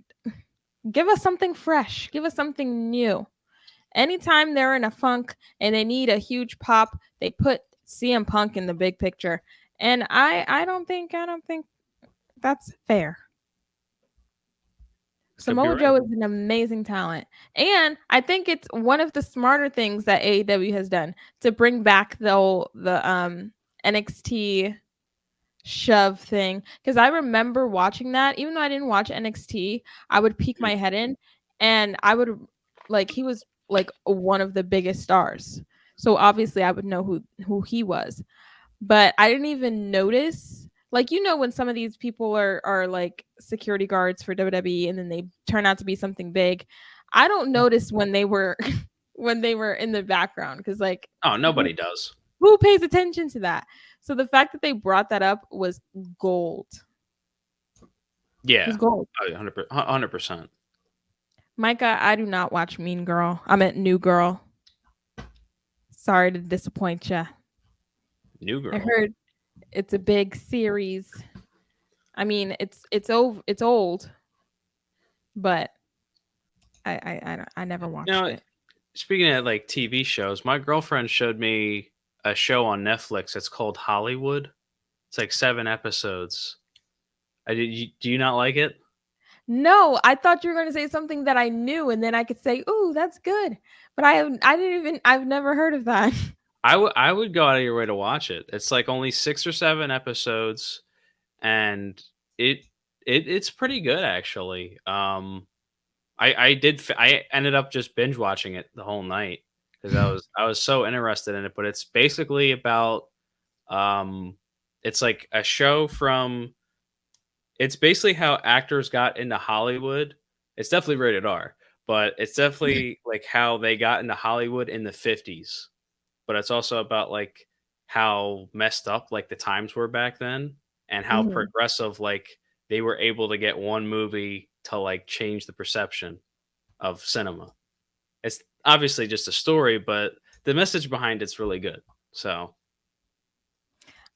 give us something fresh, give us something new. Anytime they're in a funk and they need a huge pop, they put CM Punk in the big picture. And I don't think that's fair. Samoa Joe is an amazing talent. And I think it's one of the smarter things that AEW has done to bring back the NXT shove thing. Because I remember watching that, even though I didn't watch NXT, I would peek my head in and I would he was like one of the biggest stars. So obviously I would know who he was. But I didn't even notice, when some of these people are like security guards for WWE and then they turn out to be something big. I don't notice when they were in the background because nobody does. Who pays attention to that? So the fact that they brought that up was gold. Yeah, it was gold. 100%. Micah, I do not watch Mean Girl. I meant New Girl. Sorry to disappoint you. New Girl. I heard it's a big series. I mean, it's old, but I never watched it. Speaking of TV shows, my girlfriend showed me a show on Netflix. It's called Hollywood. It's like 7 episodes. Do you not like it? No, I thought you were going to say something that I knew, and then I could say, "Ooh, that's good." But I've never heard of that. I would go out of your way to watch it. It's like only 6 or 7 episodes, and it's pretty good actually. I ended up just binge watching it the whole night because I was so interested in it. But it's basically about it's like a show from. It's basically how actors got into Hollywood. It's definitely rated R, but it's definitely like how they got into Hollywood in the 50s. But it's also about like how messed up like the times were back then and how Mhm. progressive like they were able to get one movie to like change the perception of cinema. It's obviously just a story, but the message behind it's really good. So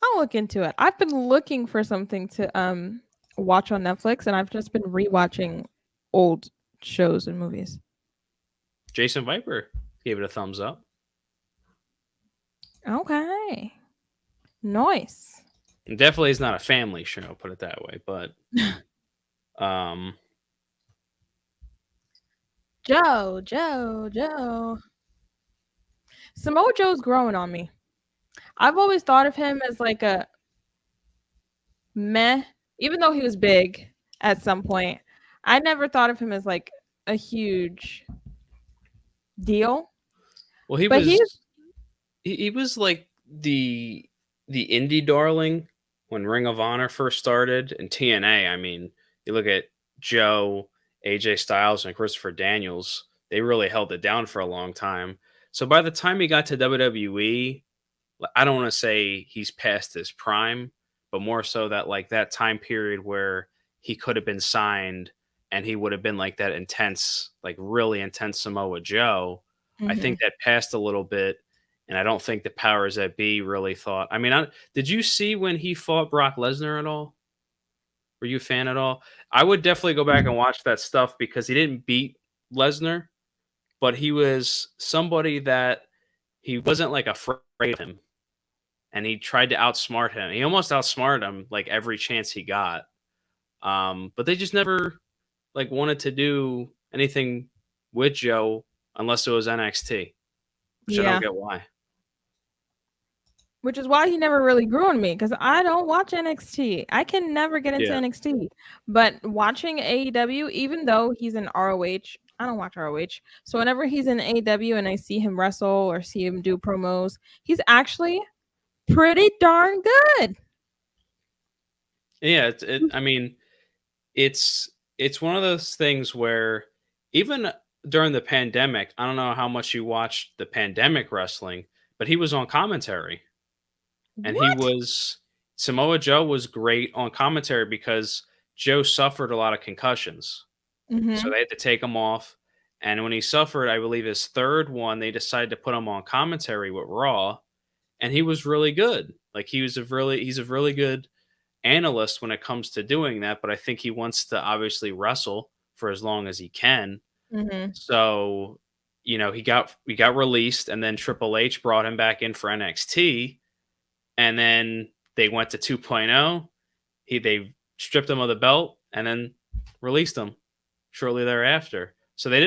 I'll look into it. I've been looking for something to watch on Netflix, and I've just been rewatching old shows and movies. Jason Viper gave it a thumbs up. Okay. Nice. It definitely is not a family show, put it that way, but um Joe. Samoa Joe's growing on me. I've always thought of him as like a meh, even though he was big at some point. I never thought of him as like a huge deal. well he But was he's he was like the indie darling when Ring of Honor first started and TNA. I mean, you look at Joe, AJ Styles, and Christopher Daniels, they really held it down for a long time. So by the time he got to WWE, I don't want to say he's past his prime, but more so that like that time period where he could have been signed and he would have been like that intense, like really intense Samoa Joe. I Mhm. think that passed a little bit, and I don't think the powers that be really thought. I mean, did you see when he fought Brock Lesnar at all? Were you a fan at all? I would definitely go back and watch that stuff because he didn't beat Lesnar, but he was somebody that he wasn't like afraid of him, and he tried to outsmart him. He almost outsmarted him like every chance he got. But they just never like wanted to do anything with Joe unless it was NXT, which I don't Yeah. get why. Which is why he never really grew on me because I don't watch NXT. I can never get into Yeah. NXT. But watching AEW, even though he's in ROH, I don't watch ROH. So whenever he's in AEW and I see him wrestle or see him do promos, he's actually pretty darn good. Yeah, I mean, it's one of those things where even during the pandemic, I don't know how much you watched the pandemic wrestling, but he was on commentary. And What? Samoa Joe was great on commentary because Joe suffered a lot of concussions. So Mm-hmm. they had to take him off. And when he suffered, I believe his third one, they decided to put him on commentary with Raw, and he was really good. Like he's a really good analyst when it comes to doing that, but I think he wants to obviously wrestle for as long as he can. Mm-hmm. So, he got released, and then Triple H brought him back in for NXT, and then they went to 2.0. They stripped him of the belt and then released him shortly thereafter. So they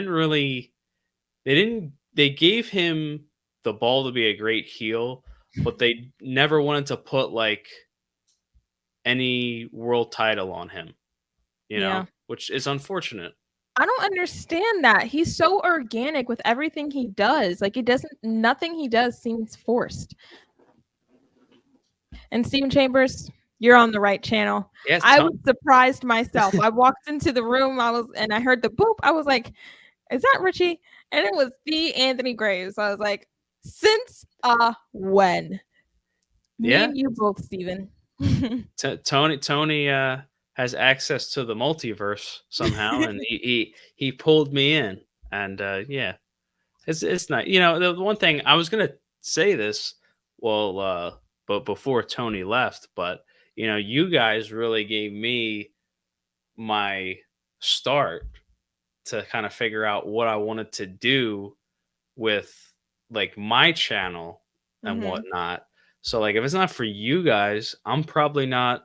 gave him the ball to be a great heel, but they never wanted to put like any world title on him, Yeah. which is unfortunate. I don't understand that. He's so organic with everything he does. Like nothing he does seems forced. And Steven Chambers, you're on the right channel. Yes, I was surprised myself. I walked into the room, and I heard the boop. I was like, is that Richie? And it was the Anthony Graves. I was like, since when? Me yeah. and you both, Steven. Tony has access to the multiverse somehow, and he pulled me in, and yeah, it's not. The one thing I was gonna say this, well, but before Tony left, but you guys really gave me my start to kind of figure out what I wanted to do with like my channel and Mhm. whatnot. So like if it's not for you guys, I'm probably not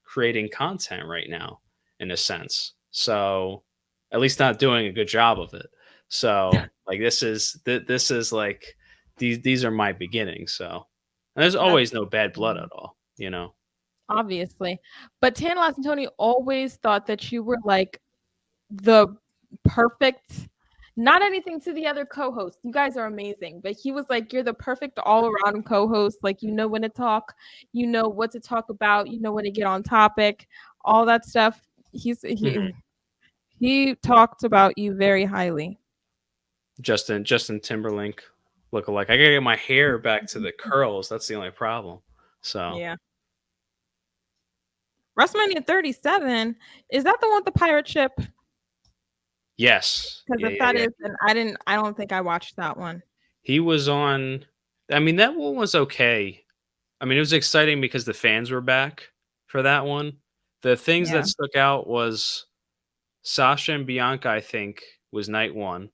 creating content right now in a sense. So at least not doing a good job of it. So like this is like these are my beginnings. So and there's always no bad blood at all, you know. Obviously. But Tantalizing and Tony always thought that you were like the perfect, not anything to the other co-hosts. You guys are amazing. But he was like, you're the perfect all-around co-host. Like, you know when to talk, you know what to talk about, you know when to get on topic, all that stuff. He talked about you very highly. Justin Timberlake look alike. I gotta get my hair back to the curls. That's the only problem. So Yeah. WrestleMania 37, is that the one with the pirate ship? yes. Because if that is, then I don't think I watched that one. He was on. I mean, that one was okay. I mean, it was exciting because the fans were back for that one. The things Yeah. that stuck out was Sasha and Bianca, I think, was night one.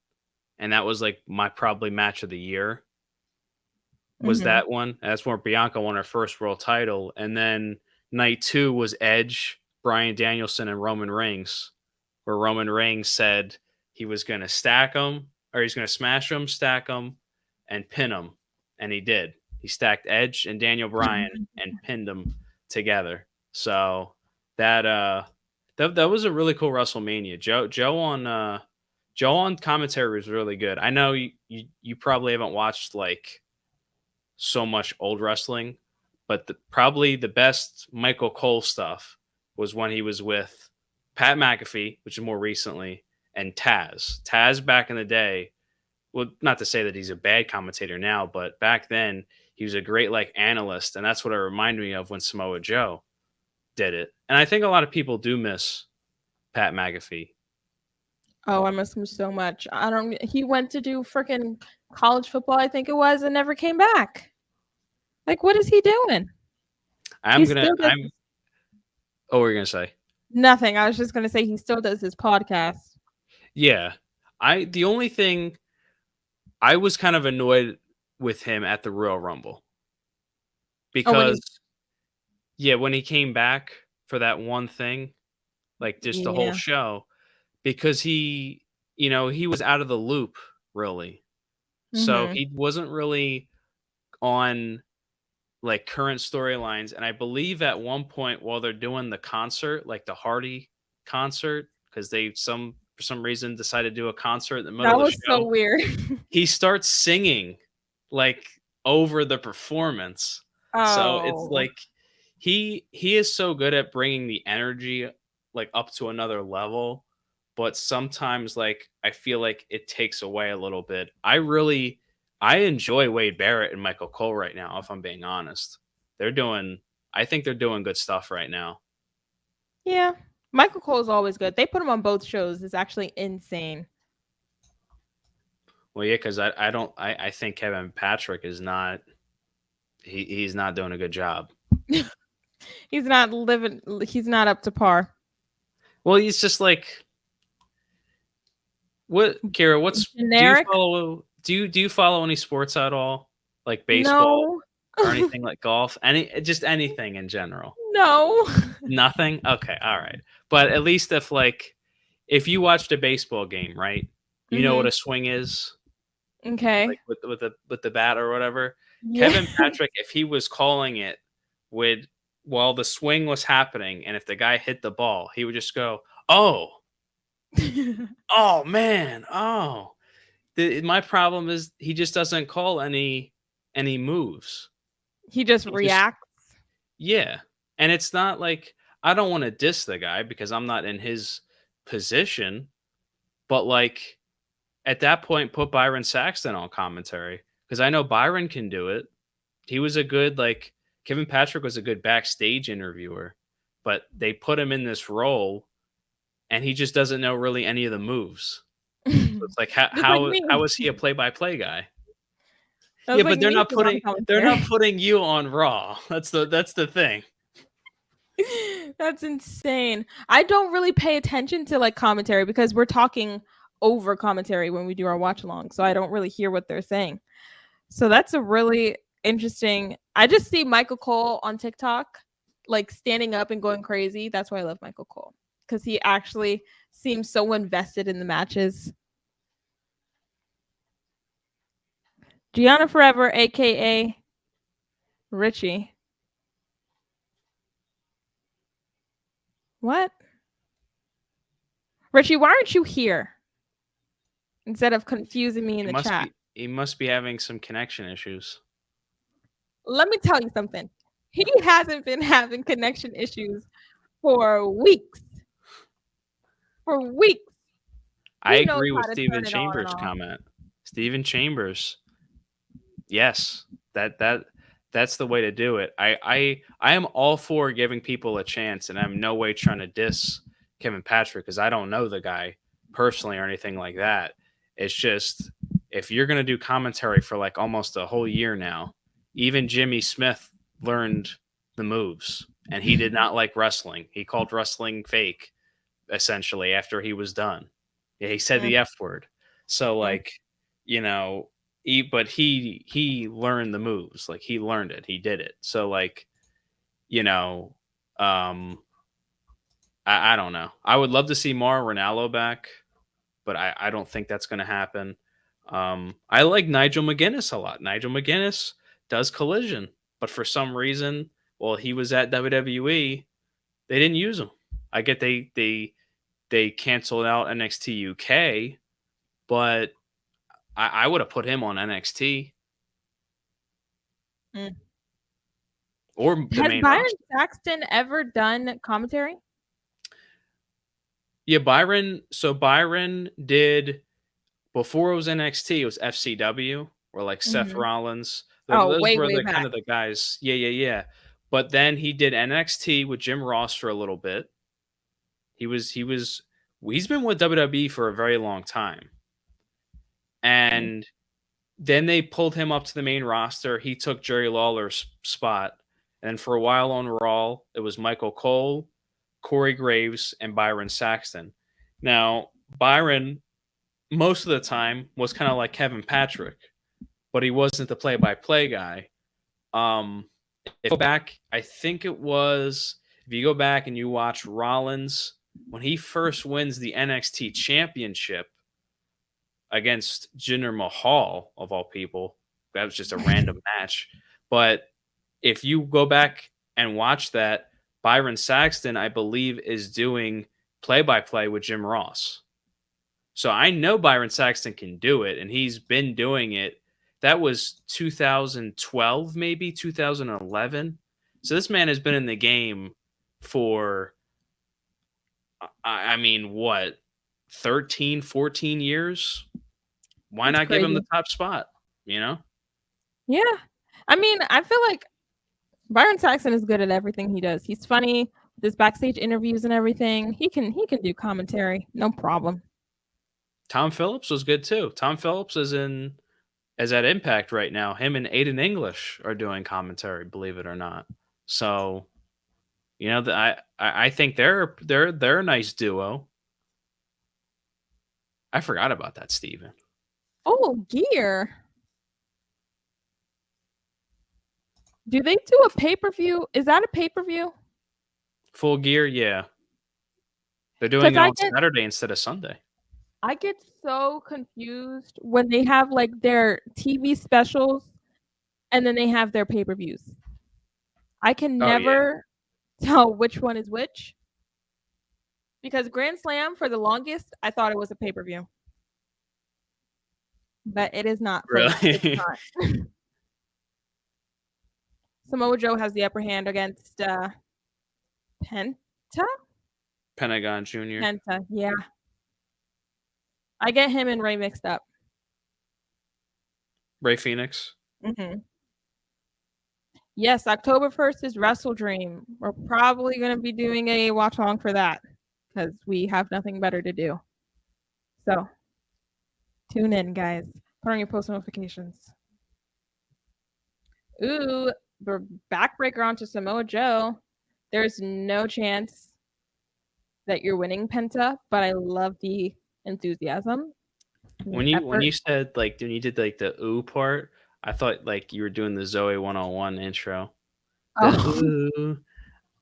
And that was like my probably match of the year. Was Mhm. that one? That's where Bianca won her first world title. And then night two was Edge, Bryan Danielson, and Roman Reigns, where Roman Reigns said he was going to stack them, or he's going to smash them, stack them, and pin them. And he did. He stacked Edge and Daniel Bryan and pinned them together. So that was a really cool WrestleMania. Joe on commentary was really good. I know you probably haven't watched like so much old wrestling, but probably the best Michael Cole stuff was when he was with Pat McAfee, which is more recently, and Taz. Taz back in the day, well, not to say that he's a bad commentator now, but back then he was a great like analyst, and that's what it reminded me of when Samoa Joe did it. And I think a lot of people do miss Pat McAfee. Oh, I miss him so much. He went to do freaking college football, I think it was, and never came back. Like, what is he doing? Oh, what were you gonna say? Nothing. I was just gonna say he still does his podcast. Yeah. The only thing I was kind of annoyed with him at the Royal Rumble. Because when he came back for that one thing, like just the whole show, because he was out of the loop, really. So he wasn't really on like current storylines. And I believe at one point while they're doing the concert, like the Hardy concert, because they for some reason decided to do a concert in the middle of the show. That was so weird. He starts singing like over the performance. Oh. So it's like he is so good at bringing the energy like up to another level, but sometimes like I feel like it takes away a little bit. I enjoy Wade Barrett and Michael Cole right now, if I'm being honest. I think they're doing good stuff right now. Yeah. Michael Cole is always good. They put him on both shows. It's actually insane. Well, yeah, because I think Kevin Patrick is not he's not doing a good job. He's not up to par. Well, he's just like Kira, what's generic? Do you follow any sports at all? Like baseball or anything like golf? Just anything in general? No. Nothing? Okay, all right. But at least if you watched a baseball game, right? You know what a swing is? Okay. Like with the bat or whatever. Yeah. Kevin Patrick, if he was calling it while the swing was happening, and if the guy hit the ball, he would just go, "Oh, oh man, oh." My problem is he just doesn't call any moves. He just reacts. Yeah, and it's not like I don't want to diss the guy because I'm not in his position, but like at that point, put Byron Saxton on commentary because I know Byron can do it. He was a good Kevin Patrick was a good backstage interviewer, but they put him in this role, and he just doesn't know really any of the moves. So it's like how is he a play-by-play guy? Yeah, but they're not putting you on Raw. That's the thing. That's insane. I don't really pay attention to commentary because we're talking over commentary when we do our watch along, so I don't really hear what they're saying. So that's a really interesting. I just see Michael Cole on TikTok, like standing up and going crazy. That's why I love Michael Cole, because he actually seems so invested in the matches. Gianna Forever, aka Richie. What? Richie, why aren't you here? Instead of confusing me in the chat. He must be having some connection issues. Let me tell you something. He hasn't been having connection issues for weeks. For weeks. I He knows agree how with to Stephen turn it on and Chambers' off. comment. Stephen Chambers. Yes, that's the way to do it. I am all for giving people a chance, and I'm no way trying to diss Kevin Patrick because I don't know the guy personally or anything like that. It's just if you're gonna do commentary for like almost a whole year now, even Jimmy Smith learned the moves, and he did not like wrestling. He called wrestling fake, essentially, after he was done. Yeah, he said the F word. So like, you know, but he learned the moves. Like he learned it. He did it. So like, you know, I don't know. I would love to see Mauro Ranallo back, but I don't think that's going to happen. I like Nigel McGuinness a lot. Nigel McGuinness does Collision, but for some reason, while he was at WWE, they didn't use him. I get they canceled out NXT UK, but I would have put him on NXT. Or the Has main Byron roster. Saxton ever done commentary? Yeah, Byron. So Byron did before it was NXT. It was FCW, where like Seth Rollins. Those way, were way the back. kind of the guys. Yeah. But then he did NXT with Jim Ross for a little bit. He's been with WWE for a very long time, and then they pulled him up to the main roster. He took Jerry Lawler's spot. And for a while on Raw, it was Michael Cole, Corey Graves, and Byron Saxton. Now, Byron, most of the time, was kind of like Kevin Patrick, but he wasn't the play-by-play guy. If you go back, I think it was, if you go back and you watch Rollins, when he first wins the NXT championship, against Jinder Mahal, of all people. That was just a random match. But if you go back and watch that, Byron Saxton, I believe, is doing play-by-play with Jim Ross. So I know Byron Saxton can do it, and he's been doing it. That was 2012, maybe 2011. So this man has been in the game for, I mean, what, 13, 14 years? Why That's not give him the crazy. top spot? You know? Yeah. I mean, I feel like Byron Saxton is good at everything he does. He's funny. There's backstage interviews and everything. He can do commentary, no problem. Tom Phillips was good too. Tom Phillips is at Impact right now. Him and Aiden English are doing commentary, believe it or not. So, you know, I think they're a nice duo. I forgot about that, Steven. Oh, gear. Do they do a pay-per-view? Is that a pay-per-view? Full Gear, yeah. They're doing it on Saturday instead of Sunday. I get so confused when they have like their TV specials and then they have their pay-per-views. I can never tell which one is which. Because Grand Slam, for the longest, I thought it was a pay-per-view. But it is not. Really? It's not. Samoa Joe has the upper hand against Penta? Pentagon Jr. Penta, yeah. I get him and Ray mixed up. Ray Phoenix. Yes, October 1st is Wrestle Dream. We're probably going to be doing a watch along for that because we have nothing better to do. So tune in, guys. Put on your post notifications. Ooh, the backbreaker onto Samoa Joe. There's no chance that you're winning, Penta, but I love the enthusiasm. When you said like when you did like the ooh part, I thought like you were doing the Zoe 101 intro. Oh, Ooh,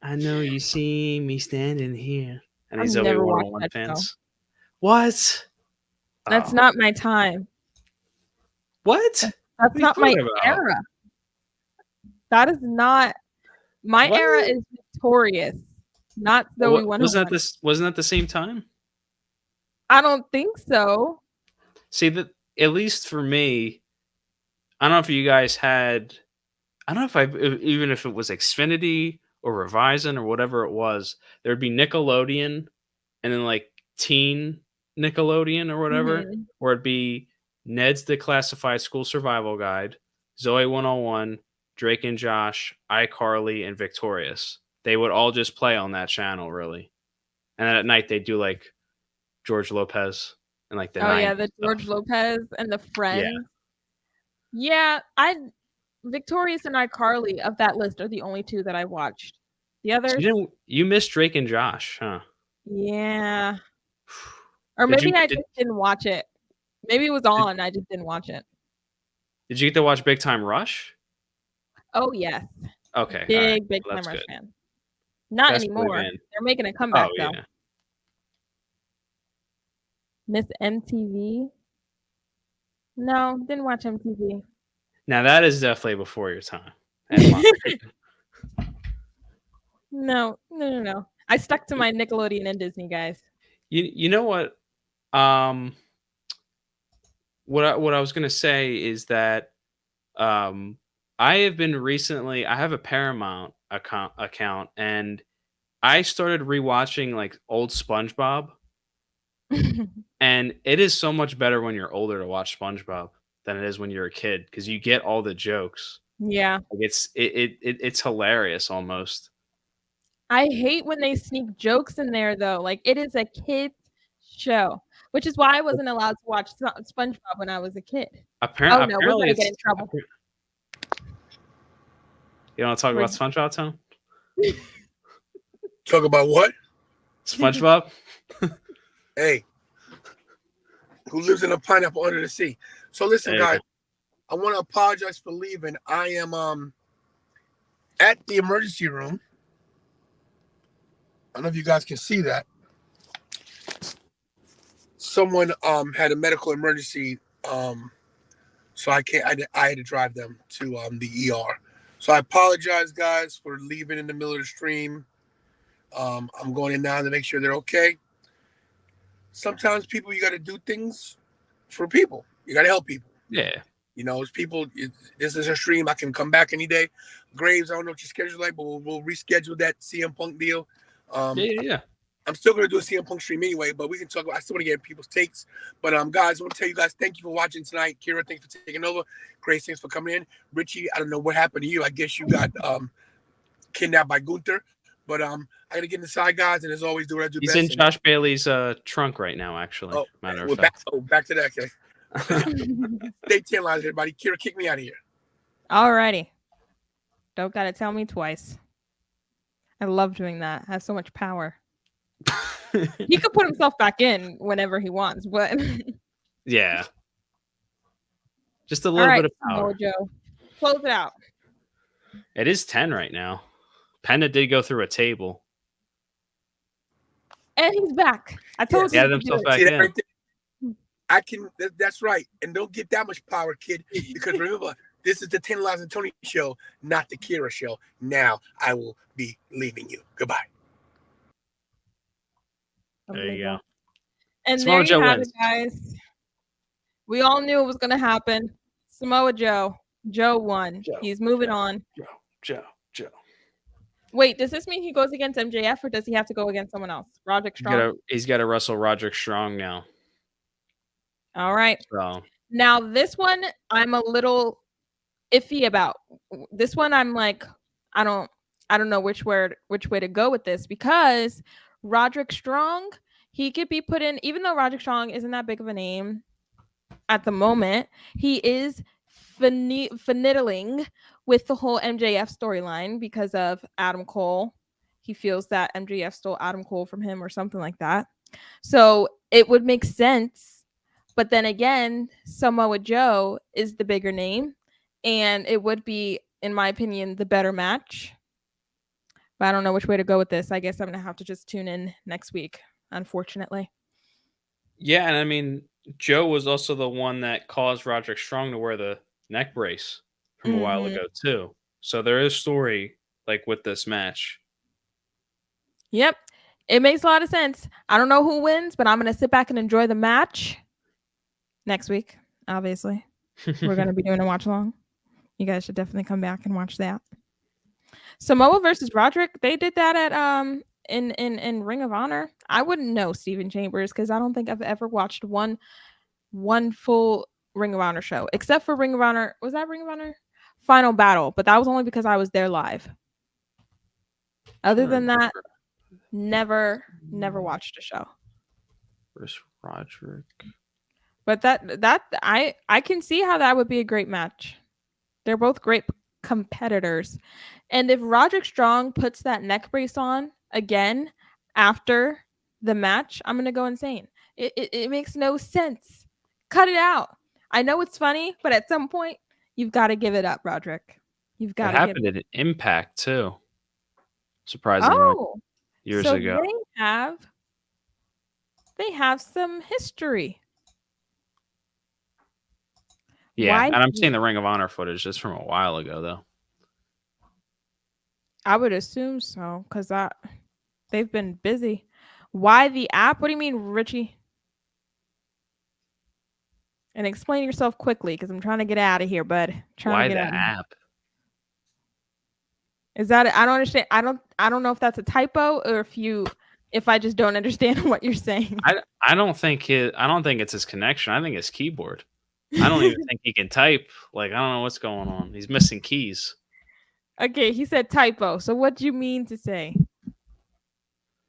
I know you see me standing here. Any I've Zoe never watched 101 that show. fans? What? That's Oh. not my time. What? That's What are you not my talking about? era. That is not my What? era. Is Victorious, not Zoe 101. Wasn't that the same time? I don't think so. See that at least for me, I don't know if you guys had. I don't know even if it was Xfinity or Verizon or whatever it was. There'd be Nickelodeon, and then like Teen Nickelodeon or whatever, Mhm. where it'd be Ned's Declassified School Survival Guide, Zoe 101, Drake and Josh, iCarly, and Victorious. They would all just play on that channel, really. And then at night they'd do like George Lopez and like the Oh yeah, 90s the stuff. George Lopez and the Friends. Yeah, Victorious and iCarly of that list are the only two that I watched. The So others, you missed Drake and Josh, huh? yeah. Or Did maybe you I just didn't watch it. Maybe it was on. I just didn't watch it. did you get to watch Big Time Rush? Oh yes, Okay, big all right. big Well, Time that's Rush good. fan. Not Best boy anymore. band. They're making a Oh comeback though. yeah. Miss MTV. No, didn't watch MTV. Now that is definitely before your time. And mine. No. I stuck to my Nickelodeon and Disney guys. You know what? What I was gonna say is that I have been recently. I have a Paramount account, and I started rewatching like old SpongeBob, and it is so much better when you're older to watch SpongeBob than it is when you're a kid because you get all the jokes. Yeah. Like it's hilarious almost. I hate when they sneak jokes in there though. Like it is a kids show, which is why I wasn't allowed to watch SpongeBob when I was a kid. Apparently, Oh no, we're gonna get in trouble. You want to talk We're- about SpongeBob, Tom? Talk about what? SpongeBob? Hey, who lives in a pineapple under the sea? So listen, There you guys, go. I want to apologize for leaving. I am at the emergency room. I don't know if you guys can see that. Someone had a medical emergency, so I had to drive them to the ER. So I apologize, guys, for leaving in the middle of the stream. I'm going in now to make sure they're okay. Sometimes people, you got to do things for people. You got to help people. Yeah. You know, it's people. This is a stream. I can come back any day. Graves, I don't know what your schedule's like, but we'll reschedule that CM Punk deal. Yeah. I'm still going to do a CM Punk stream anyway, but we can talk about. I still want to get people's takes. But guys, I want to tell you guys, thank you for watching tonight. Kira, thanks for taking over. Grace, thanks for coming in. Richie, I don't know what happened to you. I guess you got kidnapped by Gunther. But I got to get inside, guys, and as always, do what I do He's best. in Josh Bailey's trunk right now, actually. Oh, matter we're of fact. back to that. Okay. Stay tantalized, everybody. Kira, kick me out of here. Alrighty. Don't gotta tell me twice. I love doing that. Has so much power. He could put himself back in whenever he wants, but Yeah. Just a all little right, bit of power. Samoa Joe. Close it out. It is 10 right now. Penta did go through a table. And he's back. I told He you had he could do himself it. back See that in. right there? I can. That's right. And don't get that much power, kid. Because remember, this is the Tantalizing Tony show, not the Kira show. Now I will be leaving you. Goodbye. There you go. And Samoa there Joe you have wins. it, guys. We all knew it was going to happen. Samoa Joe. Joe won. Joe, He's moving on. Joe. Wait, does this mean he goes against MJF or does he have to go against someone else? Roderick Strong? He's got to wrestle Roderick Strong now. All right. So Now, this one I'm a little iffy about. This one I'm like, I don't know which way to go with this because Roderick Strong, he could be put in, even though Roderick Strong isn't that big of a name at the moment, he is finagling with the whole MJF storyline because of Adam Cole. He feels that MJF stole Adam Cole from him or something like that. So it would make sense. But then again, Samoa Joe is the bigger name. and it would be, in my opinion, the better match. But I don't know which way to go with this. I guess I'm gonna have to just tune in next week, unfortunately. Yeah, and I mean, Joe was also the one that caused Roderick Strong to wear the neck brace from a while Mhm. ago too. So there is story like with this match. Yep. It makes a lot of sense. I don't know who wins, but I'm gonna sit back and enjoy the match next week. Obviously, we're gonna be doing a watch along. You guys should definitely come back and watch that. Samoa versus Roderick. They did that at in Ring of Honor. I wouldn't know Steven Chambers because I don't think I've ever watched one full Ring of Honor show except for Ring of Honor. Was that Ring of Honor Final Battle? But that was only because I was there live. Other than that, never watched a show. Versus Roderick. But that I can see how that would be a great match. They're both great competitors. And if Roderick Strong puts that neck brace on again after the match, I'm gonna go insane. It makes no sense. Cut it out. I know it's funny, but at some point you've got to give it up, Roderick. You've got It to give happened it. at Impact too. Surprisingly, Oh, years so ago. they have some history. Yeah, Why and I'm do- seeing the Ring of Honor footage just from a while ago though. I would assume so because they've been busy. Why the app? What do you mean, Richie? And explain yourself quickly because I'm trying to get out of here, bud. Why Get the out of here. app? Is that I don't understand. I don't know if that's a typo or if I just don't understand what you're saying. I don't think it's his connection. I think it's keyboard. I don't even think he can type. Like I don't know what's going on. He's missing keys. Okay, he said typo. So what do you mean to say?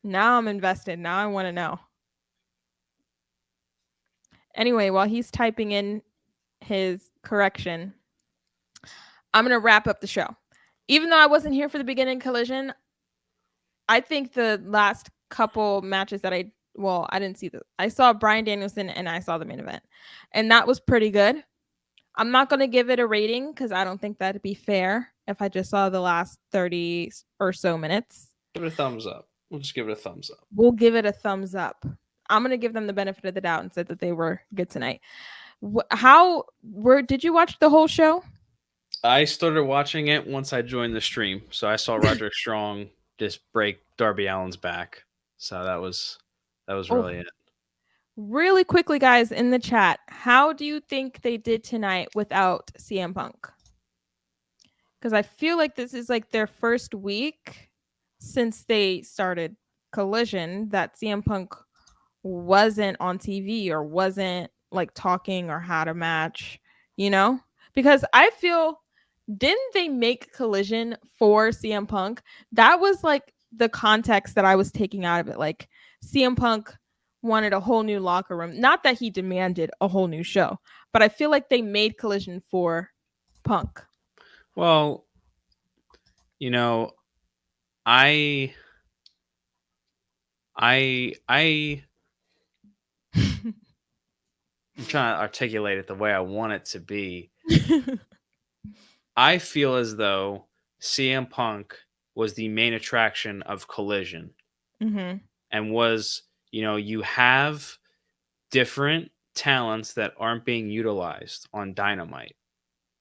Now I'm invested. Now I want to know. Anyway, while he's typing in his correction, I'm going to wrap up the show. Even though I wasn't here for the beginning collision, I think the last couple matches that I didn't see I saw Bryan Danielson and I saw the main event. And that was pretty good. I'm not going to give it a rating because I don't think that'd be fair if I just saw the last 30 or so minutes. Give it a thumbs up. We'll just give it a thumbs up. We'll give it a thumbs up. I'm going to give them the benefit of the doubt and said that they were good tonight. Did you watch the whole show? I started watching it once I joined the stream. So I saw Roderick Strong just break Darby Allin's back. So that was really it. Really quickly, guys, in the chat, how do you think they did tonight without CM Punk? Because I feel like this is like their first week since they started Collision that CM Punk wasn't on TV or wasn't like talking or had a match, Because I feel, didn't they make Collision for CM Punk? That was like the context that I was taking out of it. Like CM Punk wanted a whole new locker room. Not that he demanded a whole new show, but I feel like they made Collision for Punk. Well, I'm trying to articulate it the way I want it to be. I feel as though CM Punk was the main attraction of Collision. Mm-hmm. And was, you have different talents that aren't being utilized on Dynamite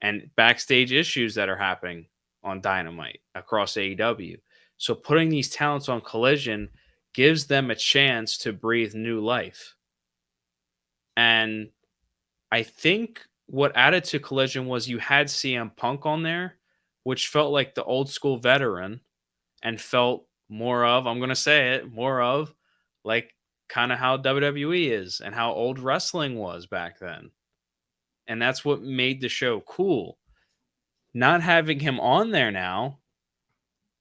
and backstage issues that are happening on Dynamite across AEW. So putting these talents on Collision gives them a chance to breathe new life. And I think what added to Collision was you had CM Punk on there, which felt like the old school veteran and felt more of, I'm going to say it, more of like kind of how WWE is and how old wrestling was back then. And that's what made the show cool. Not having him on there now,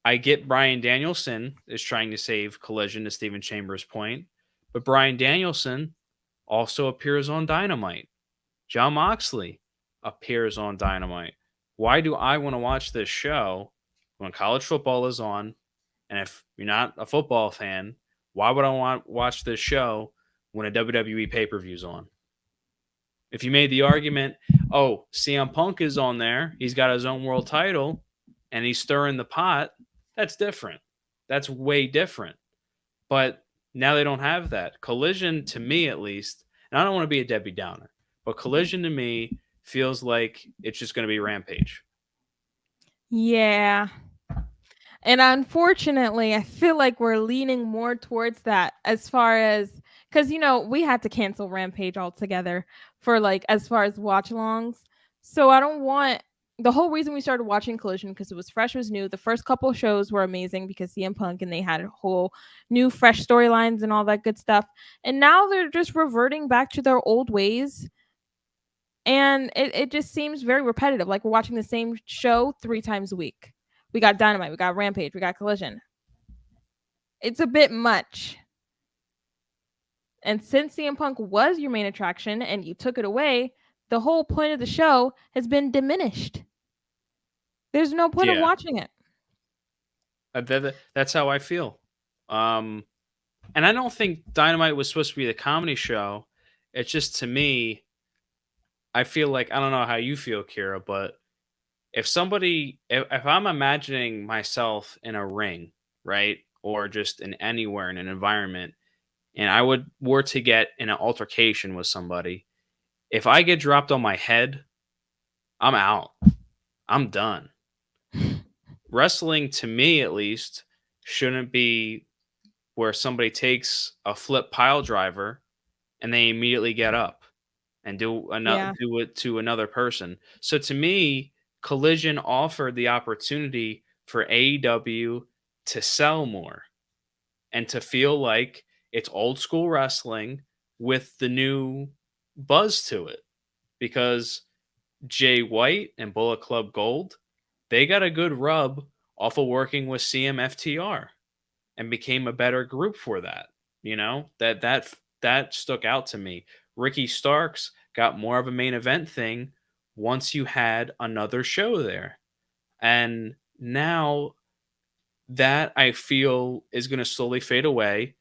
I get Bryan Danielson is trying to save Collision to Steven Chambers' point, but Bryan Danielson also appears on Dynamite. Jon Moxley appears on Dynamite. Why do I want to watch this show when college football is on? And if you're not a football fan, why would I want to watch this show when a WWE pay-per-view is on? If you made the argument, oh, CM Punk is on there, he's got his own world title, and he's stirring the pot, that's different. That's way different. But now they don't have that. Collision, to me at least, and I don't want to be a Debbie Downer, but Collision to me feels like it's just going to be Rampage. Yeah. And unfortunately, I feel like we're leaning more towards that as far as because we had to cancel Rampage altogether for as far as watch alongs. So I don't want the whole reason we started watching Collision because it was fresh, was new. The first couple of shows were amazing because CM Punk and they had a whole new fresh storylines and all that good stuff. And now they're just reverting back to their old ways. And it just seems very repetitive. Like we're watching the same show 3 times a week. We got Dynamite, we got Rampage, we got Collision. It's a bit much. And since CM Punk was your main attraction and you took it away, the whole point of the show has been diminished. There's no point of watching it. That's how I feel. And I don't think Dynamite was supposed to be the comedy show. It's just, to me, I feel like, I don't know how you feel, Kira, but if I'm imagining myself in a ring, right, or just in anywhere in an environment, and I were to get in an altercation with somebody, if I get dropped on my head, I'm out. I'm done. Wrestling, to me at least, shouldn't be where somebody takes a flip pile driver and they immediately get up and do it to another person. So to me, Collision offered the opportunity for AEW to sell more and to feel like it's old school wrestling with the new buzz to it. Because Jay White and Bullet Club Gold, they got a good rub off of working with CMFTR and became a better group for that. That stuck out to me. Ricky Starks got more of a main event thing once you had another show there. And now that, I feel, is going to slowly fade away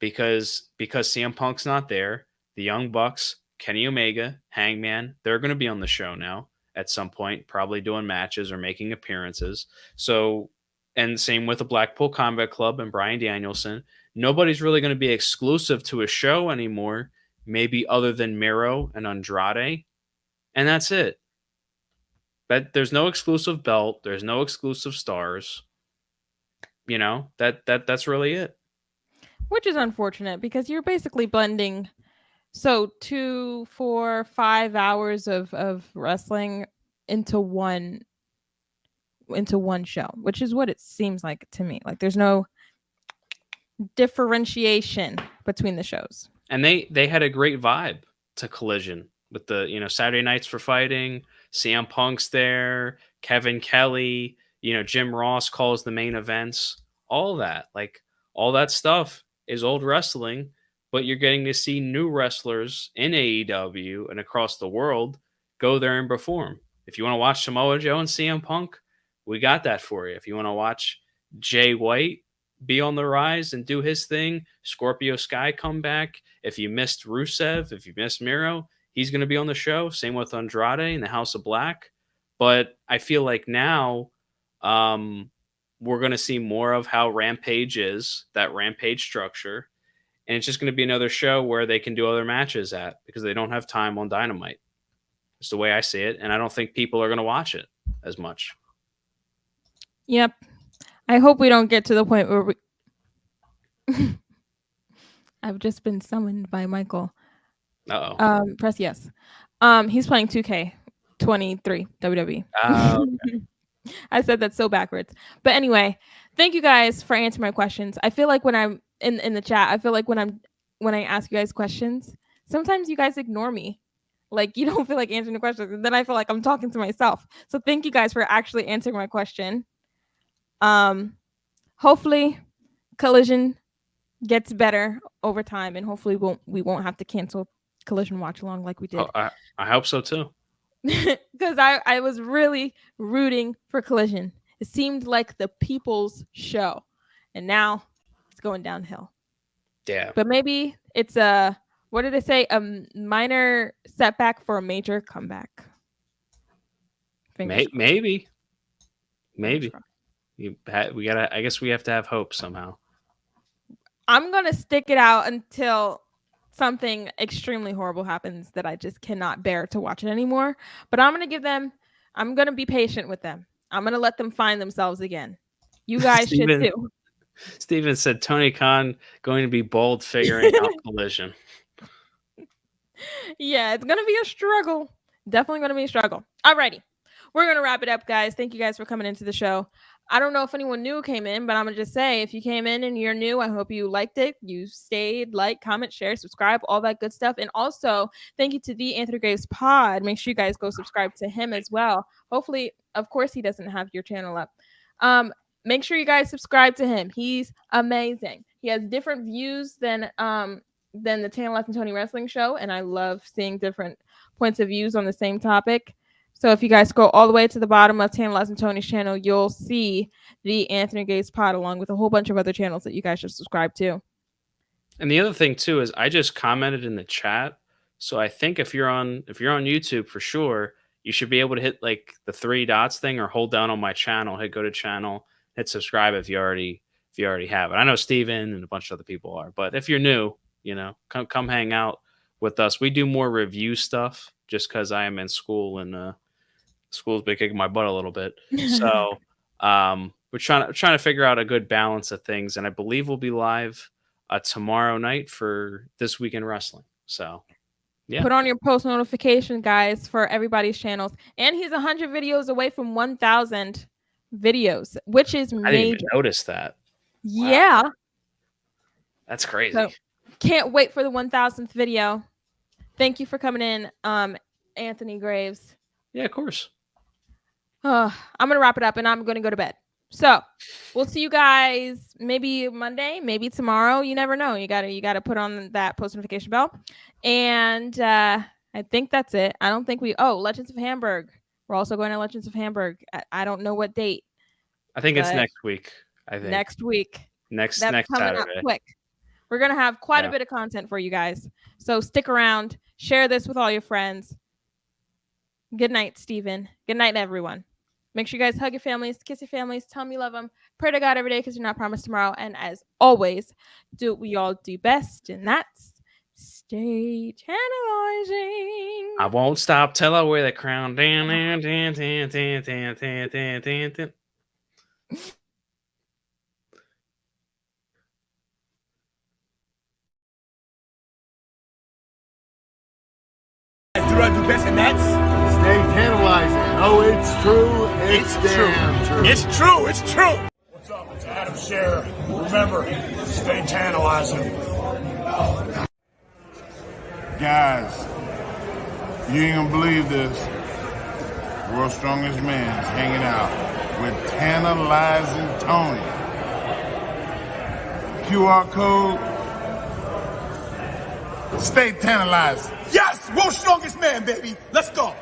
because CM Punk's not there. The Young Bucks, Kenny Omega, Hangman, they're going to be on the show now at some point, probably doing matches or making appearances. So, and same with the Blackpool Combat Club and Bryan Danielson. Nobody's really going to be exclusive to a show anymore, maybe other than Miro and Andrade. And that's it. But there's no exclusive belt. There's no exclusive stars. That's really it. Which is unfortunate because you're basically blending 2, 4, 5 hours of wrestling into one show, which is what it seems like to me. Like there's no differentiation between the shows. And they had a great vibe to Collision with the Saturday nights for fighting. CM Punk's there, Kevin Kelly, Jim Ross calls the main events. All that, all that stuff is old wrestling, but you're getting to see new wrestlers in AEW and across the world go there and perform. If you want to watch Samoa Joe and CM Punk, we got that for you. If you want to watch Jay White be on the rise and do his thing, Scorpio Sky come back. If you missed Rusev, if you missed Miro, he's going to be on the show. Same with Andrade and the House of Black. But I feel like now we're going to see more of how Rampage is, that Rampage structure. And it's just going to be another show where they can do other matches at because they don't have time on Dynamite. It's the way I see it. And I don't think people are going to watch it as much. Yep. I hope we don't get to the point where I've just been summoned by Michael. Uh-oh. Press yes. He's playing 2K23 WWE. Okay. I said that so backwards. But anyway, thank you guys for answering my questions. I feel like when I'm in the chat, I feel like when I ask you guys questions, sometimes you guys ignore me. Like you don't feel like answering the questions. And then I feel like I'm talking to myself. So thank you guys for actually answering my question. Hopefully Collision gets better over time, and hopefully we won't have to cancel Collision watch along like we did. Oh, I hope so too. Because I was really rooting for Collision. It seemed like the people's show, and now it's going downhill. Yeah. But maybe it's a What did it say? A minor setback for a major comeback. Fingers crossed. Maybe. Fingers crossed. We gotta. I guess we have to have hope somehow. I'm gonna stick it out until something extremely horrible happens that I just cannot bear to watch it anymore. But I'm gonna be patient with them. I'm gonna let them find themselves again. You guys should too. Steven said Tony Khan going to be bold figuring out Collision. Yeah, it's gonna be a struggle. Definitely gonna be a struggle. Alrighty. We're gonna wrap it up, guys. Thank you guys for coming into the show. I don't know if anyone new came in, but I'm gonna just say, if you came in and you're new, I hope you liked it. You stayed, like, comment, share, subscribe, all that good stuff. And also, thank you to the Anthony Graves Pod. Make sure you guys go subscribe to him as well. Hopefully, of course, he doesn't have your channel up. Make sure you guys subscribe to him. He's amazing. He has different views than the Tantalizing Tony Wrestling Show, and I love seeing different points of views on the same topic. So if you guys go all the way to the bottom of Tantalizing Tony's channel, you'll see the Anthony Graves Pod along with a whole bunch of other channels that you guys should subscribe to. And the other thing too is I just commented in the chat. So I think if you're on YouTube for sure, you should be able to hit like the 3 dots thing or hold down on my channel, hit go to channel, hit subscribe if you already have it. I know Steven and a bunch of other people are, but if you're new, come hang out with us. We do more review stuff just because I am in school and school's been kicking my butt a little bit. So we're trying to figure out a good balance of things, and I believe we'll be live tomorrow night for This Week in Wrestling. So yeah, put on your post notification, guys, for everybody's channels. And he's 100 videos away from 1,000 videos, which is major. I didn't even notice that. Yeah, wow. That's crazy. So, can't wait for the 1,000th video. Thank you for coming in, Anthony Graves. Yeah, of course. I'm gonna wrap it up and I'm gonna go to bed. So we'll see you guys maybe Monday, maybe tomorrow. You never know. You gotta put on that post notification bell. And I think that's it. I don't think Legends of Hamburg. We're also going to Legends of Hamburg. I don't know what date. I think it's next week. I think next week. Next coming Saturday. up quick. We're gonna have quite a bit of content for you guys. So stick around. Share this with all your friends. Good night, Steven. Good night, everyone. Make sure you guys hug your families, kiss your families, tell them you love them. Pray to God every day because you're not promised tomorrow. And as always, do what we all do best, and that's stay tantalizing. I won't stop till I wear the crown. Do I do best, and that's stay tantalizing. Oh, it's true. It's damn true. It's true. It's true. What's up? It's Adam Scherer. Remember, stay tantalizing. Guys, you ain't gonna believe this. World's Strongest Man's hanging out with Tantalizing Tony. QR code. Stay tantalizing. Yes, world's strongest man, baby. Let's go.